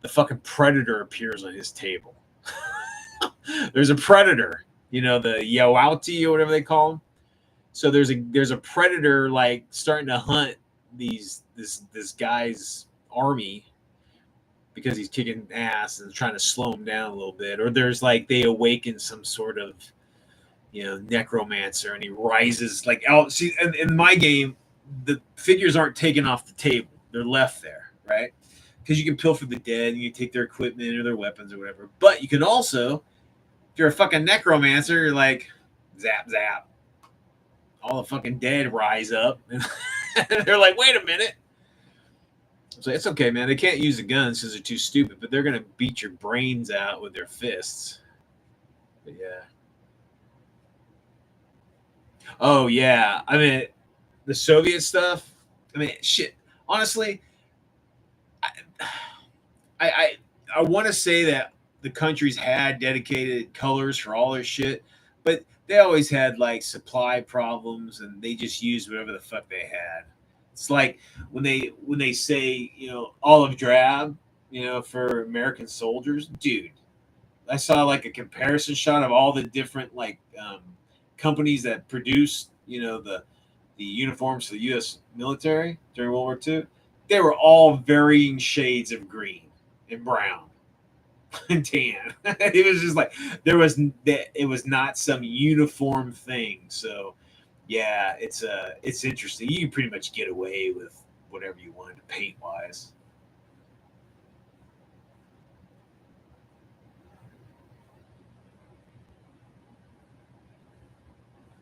The fucking predator appears on his table. There's a predator, the Yawauti or whatever they call him. So there's a predator like starting to hunt this guy's army because he's kicking ass and trying to slow him down a little bit. Or there's like they awaken some sort of necromancer and he rises like out. See, in my game, the figures aren't taken off the table; they're left there, right? Because you can pilfer the dead and you take their equipment or their weapons or whatever. But you can also, if you're a fucking necromancer, you're like, zap zap, all the fucking dead rise up, and they're like, wait a minute. So it's okay, man. They can't use the guns because they're too stupid, but they're gonna beat your brains out with their fists. But yeah. Oh yeah. I mean, the Soviet stuff. I mean, shit. Honestly, I I I want to say that the countries had dedicated colors for all their shit, but they always had like supply problems, and they just used whatever the fuck they had. It's like when they say olive drab, for American soldiers, dude. I saw like a comparison shot of all the different companies that produce the uniforms for the U.S. military during World War II. They were all varying shades of green and brown and tan. It was just like it was not some uniform thing. So yeah, it's interesting. You can pretty much get away with whatever you wanted to paint wise.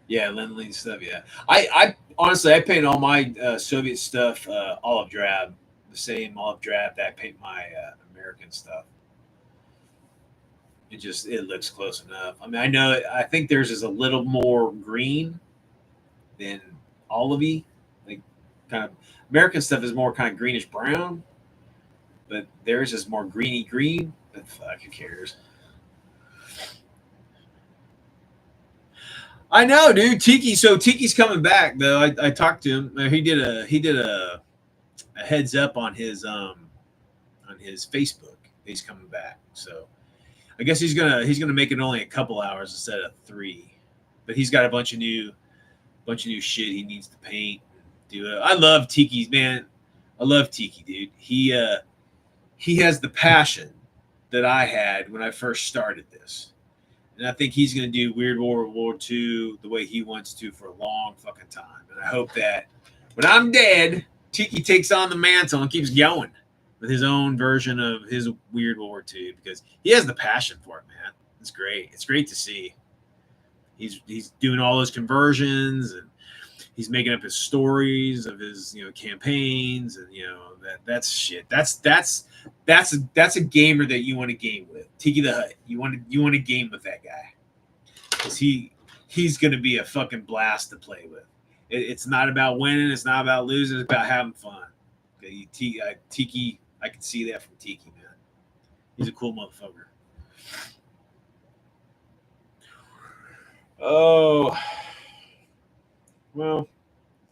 Yeah, Lindley stuff. Yeah, I honestly I paint all my Soviet stuff olive drab, the same olive drab that I paint my American stuff. It looks close enough. I mean, I think theirs is a little more green than olivey. Like kind of American stuff is more kind of greenish brown, but theirs is more greeny green. But fuck, who cares? I know, dude. Tiki. So Tiki's coming back though. I talked to him. He did a heads up on his Facebook. He's coming back. So I guess he's gonna make it only a couple hours instead of 3. But he's got a bunch of new shit he needs to paint. Do it. I love Tiki's man. I love Tiki, dude. He has the passion that I had when I first started this. And I think he's going to do Weird World War II the way he wants to for a long fucking time. And I hope that when I'm dead, Tiki takes on the mantle and keeps going with his own version of his Weird World War II because he has the passion for it, man. It's great. It's great to see. He's doing all those conversions and he's making up his stories of his campaigns and that's shit. That's a gamer that you want to game with. Tiki the Hut. You want to game with that guy because he's gonna be a fucking blast to play with. It's not about winning. It's not about losing. It's about having fun. Okay, Tiki, I can see that from Tiki, man. He's a cool motherfucker. Oh, well,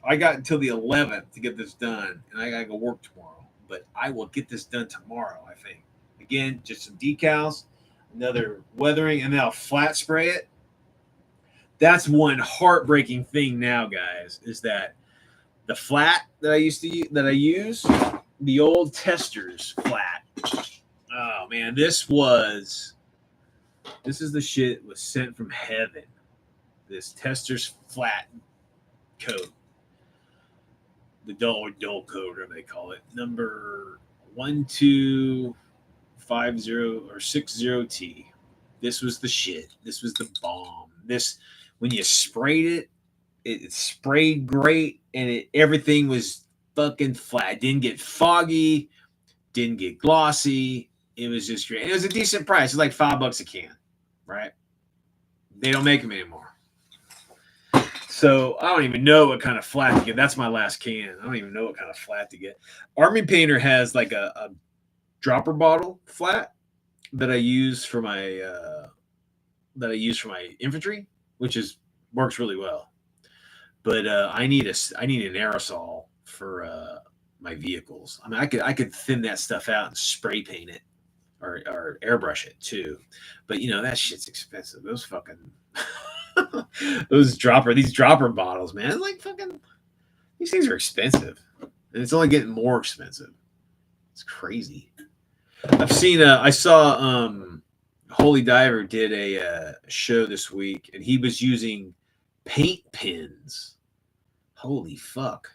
I got until the 11th to get this done, and I gotta go work tomorrow. But I will get this done tomorrow. I think. Again, just some decals, another weathering, and then I'll flat spray it. That's one heartbreaking thing now, guys. Is that the flat that I use, the old Testors flat. Oh man, this is the shit was sent from heaven. This Testors flat coat, the dull code, whatever they call it, number 1250 or 60T. This was the shit. This was the bomb. This when you sprayed it, it sprayed great, and everything was fucking flat. It didn't get foggy, didn't get glossy. It was just great. It was a decent price. It's like $5 a can, right? They don't make them anymore. So I don't even know what kind of flat to get. That's my last can. I don't even know what kind of flat to get. Army Painter has like a dropper bottle flat that I use for my infantry, which works really well. But I need an aerosol for my vehicles. I mean, I could thin that stuff out and spray paint it or airbrush it too. But that shit's expensive. Those fucking these dropper bottles, man. Like fucking these things are expensive. And it's only getting more expensive. It's crazy. I saw Holy Diver did a show this week and he was using paint pens. Holy fuck.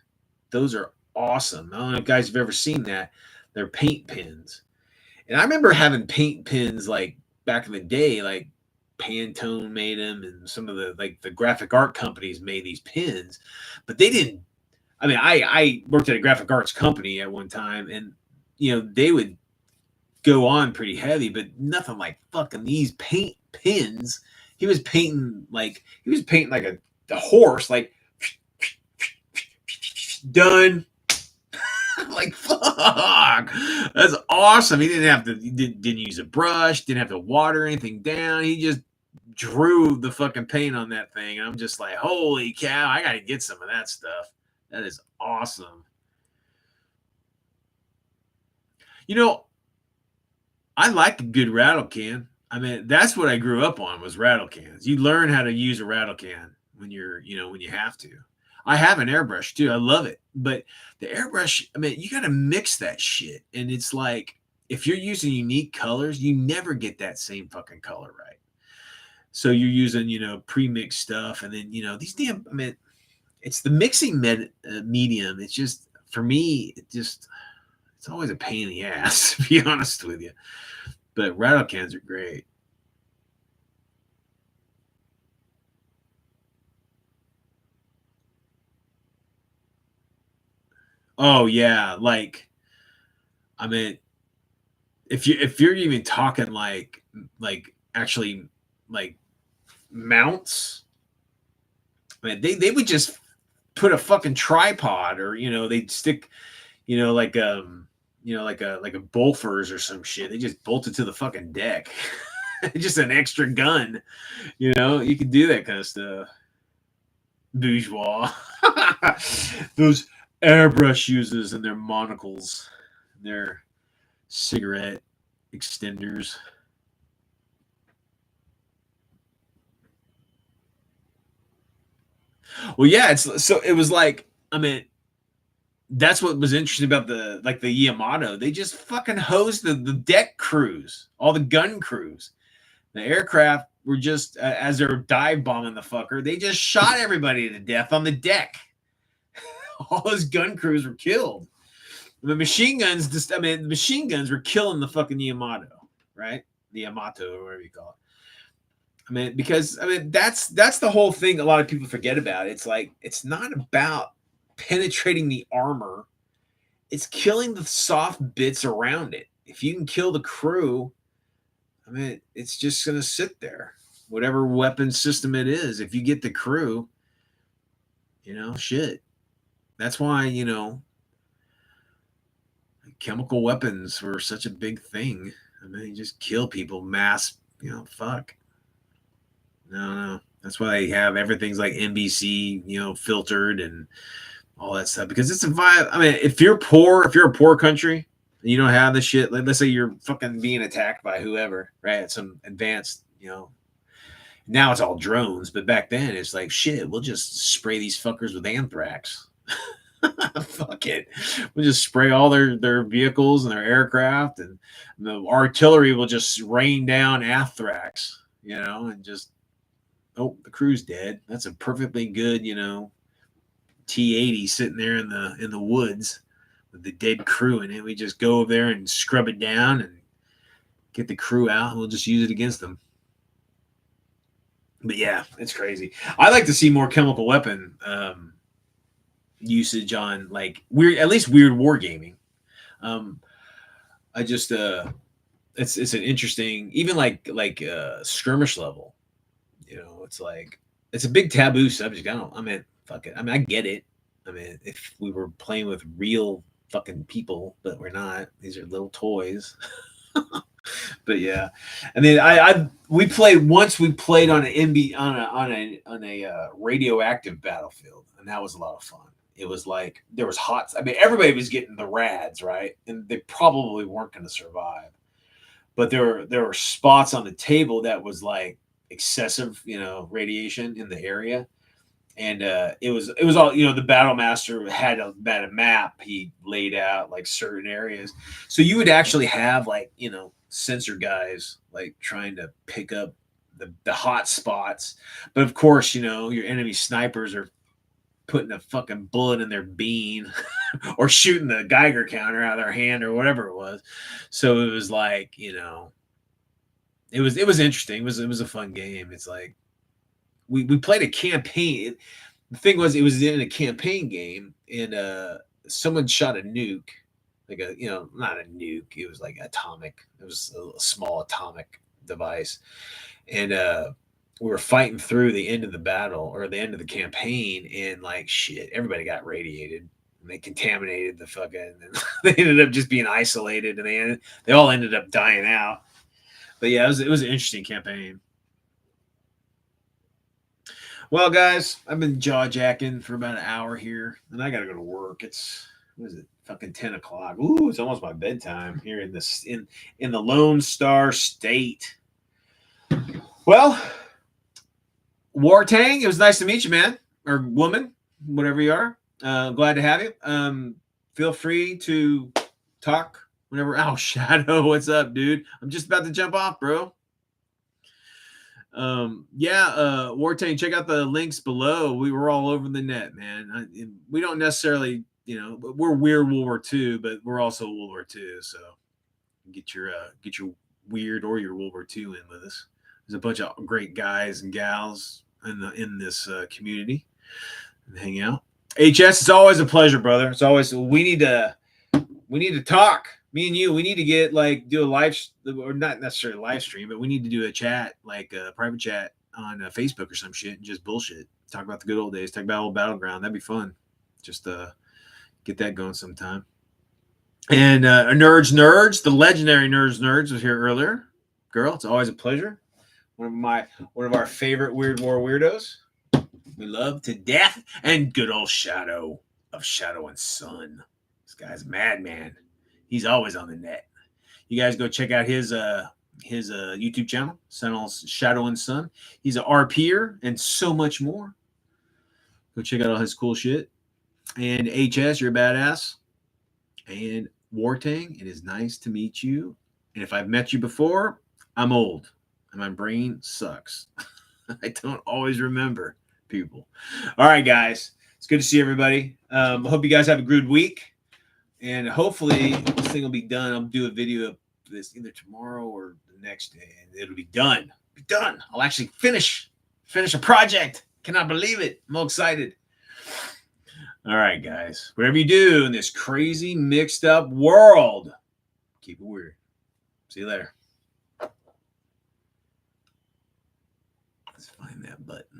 those are awesome. I don't know if guys have ever seen that. They're paint pens. And I remember having paint pens like back in the day, like Pantone made them, and some of the like the graphic art companies made these pens, but they didn't. I mean, I worked at a graphic arts company at one time, and they would go on pretty heavy, but nothing like fucking these paint pens. He was painting like a horse, like done. Like fuck, that's awesome. He didn't use a brush, didn't have to water anything down. He just drew the fucking paint on that thing, and I'm just like, holy cow, I gotta get some of that stuff. That is awesome. You know, I like a good rattle can. I mean, that's what I grew up on was rattle cans. You learn how to use a rattle can when you have to. I have an airbrush too. I love it. But the airbrush, I mean, you got to mix that shit. And it's like, if you're using unique colors, you never get that same fucking color right. So you're using, pre-mixed stuff. And then, these damn, I mean, it's the mixing medium. It's just, for me, it's always a pain in the ass, to be honest with you. But rattle cans are great. Oh yeah, like I mean, if you're even talking like actually like mounts, I mean they would just put a fucking tripod, or they'd stick like a Bolfers or some shit. They just bolt it to the fucking deck. Just an extra gun. You can do that kind of stuff. Bourgeois. Those airbrush users and their monocles, their cigarette extenders. Well, yeah, it was like, I mean, that's what was interesting about the Yamato. They just fucking hosed the deck crews, all the gun crews. The aircraft were just as they're dive bombing the fucker, they just shot everybody to death on the deck. All those gun crews were killed. The machine guns, the machine guns were killing the fucking Yamato, right? The Yamato, or whatever you call it. I mean, because that's the whole thing. A lot of people forget about. It's like it's not about penetrating the armor; it's killing the soft bits around it. If you can kill the crew, I mean, it's just gonna sit there. Whatever weapon system it is, if you get the crew, shit. That's why chemical weapons were such a big thing. I mean, you just kill people, mass. Fuck. No. That's why they have everything's like NBC, filtered and all that stuff, because it's a vibe. I mean, if you're a poor country, and you don't have the shit. Like, let's say you're fucking being attacked by whoever, right? Some advanced, Now it's all drones, but back then it's like shit. We'll just spray these fuckers with anthrax. Fuck it. We'll just spray all their vehicles and their aircraft, and the artillery will just rain down anthrax, and just the crew's dead. That's a perfectly good, T-80 sitting there in the woods with the dead crew in it. We just go over there and scrub it down and get the crew out, and we'll just use it against them. But yeah, it's crazy. I like to see more chemical weapon usage on like at least weird wargaming. I just it's an interesting, even like skirmish level. It's like it's a big taboo subject. I mean, fuck it. I mean, I get it. I mean, if we were playing with real fucking people, but we're not. These are little toys. But yeah, and then we played once. We played on an radioactive battlefield, and that was a lot of fun. It was like there was hot. I mean, everybody was getting the rads, right, and they probably weren't going to survive. But there were spots on the table that was like excessive, radiation in the area, and it was all, the battle master had a map he laid out like certain areas, so you would actually have like sensor guys like trying to pick up the hot spots, but of course your enemy snipers are putting a fucking bullet in their bean or shooting the Geiger counter out of their hand or whatever it was. So it was like, you know, it was interesting. It was a fun game. It's like we played a campaign. The thing was, it was in a campaign game, and someone shot a nuke, like a, you know, not a nuke. It was like atomic. It was a small atomic device, and we were fighting through the end of the battle or the end of the campaign, and like shit, everybody got radiated. And they contaminated the fucking. And they ended up just being isolated, and they all ended up dying out. But yeah, it was an interesting campaign. Well, guys, I've been jaw jacking for about an hour here, and I got to go to work. It's what is it? Fucking 10 o'clock. Ooh, it's almost my bedtime here in this in the Lone Star State. Well, Wartang, it was nice to meet you, man, or woman, whatever you are. Glad to have you. Feel free to talk whenever. Oh, Shadow, what's up, dude? I'm just about to jump off, bro. Wartang, check out the links below. We were all over the net, man. We don't necessarily, you know, we're weird World War II, but we're also World War II. So get your weird or your World War II in with us. There's a bunch of great guys and gals in this community and hang out. HS, it's always a pleasure, brother. It's always we need to talk. Me and you, we need to get do a live, or not necessarily live stream, but we need to do a chat, like a private chat on Facebook or some shit, and just bullshit. Talk about the good old days. Talk about old Battleground. That'd be fun. Just get that going sometime. And Nerds, the legendary Nerds was here earlier. Girl, it's always a pleasure. One of our favorite Weird War weirdos. We love to death. And good old Shadow of Shadow and Sun. This guy's a madman. He's always on the net. You guys go check out his YouTube channel, Shadow and Sun. He's an RPer and so much more. Go check out all his cool shit. And HS, you're a badass. And Wartang, it is nice to meet you. And if I've met you before, I'm old and my brain sucks. I don't always remember people. All right, guys. It's good to see everybody. I hope you guys have a good week. And hopefully this thing will be done. I'll do a video of this either tomorrow or the next day, and it'll be done. Be done. I'll actually finish a project. Cannot believe it. I'm all excited. All right, guys. Whatever you do in this crazy, mixed up world, keep it weird. See you later. Let's find that button.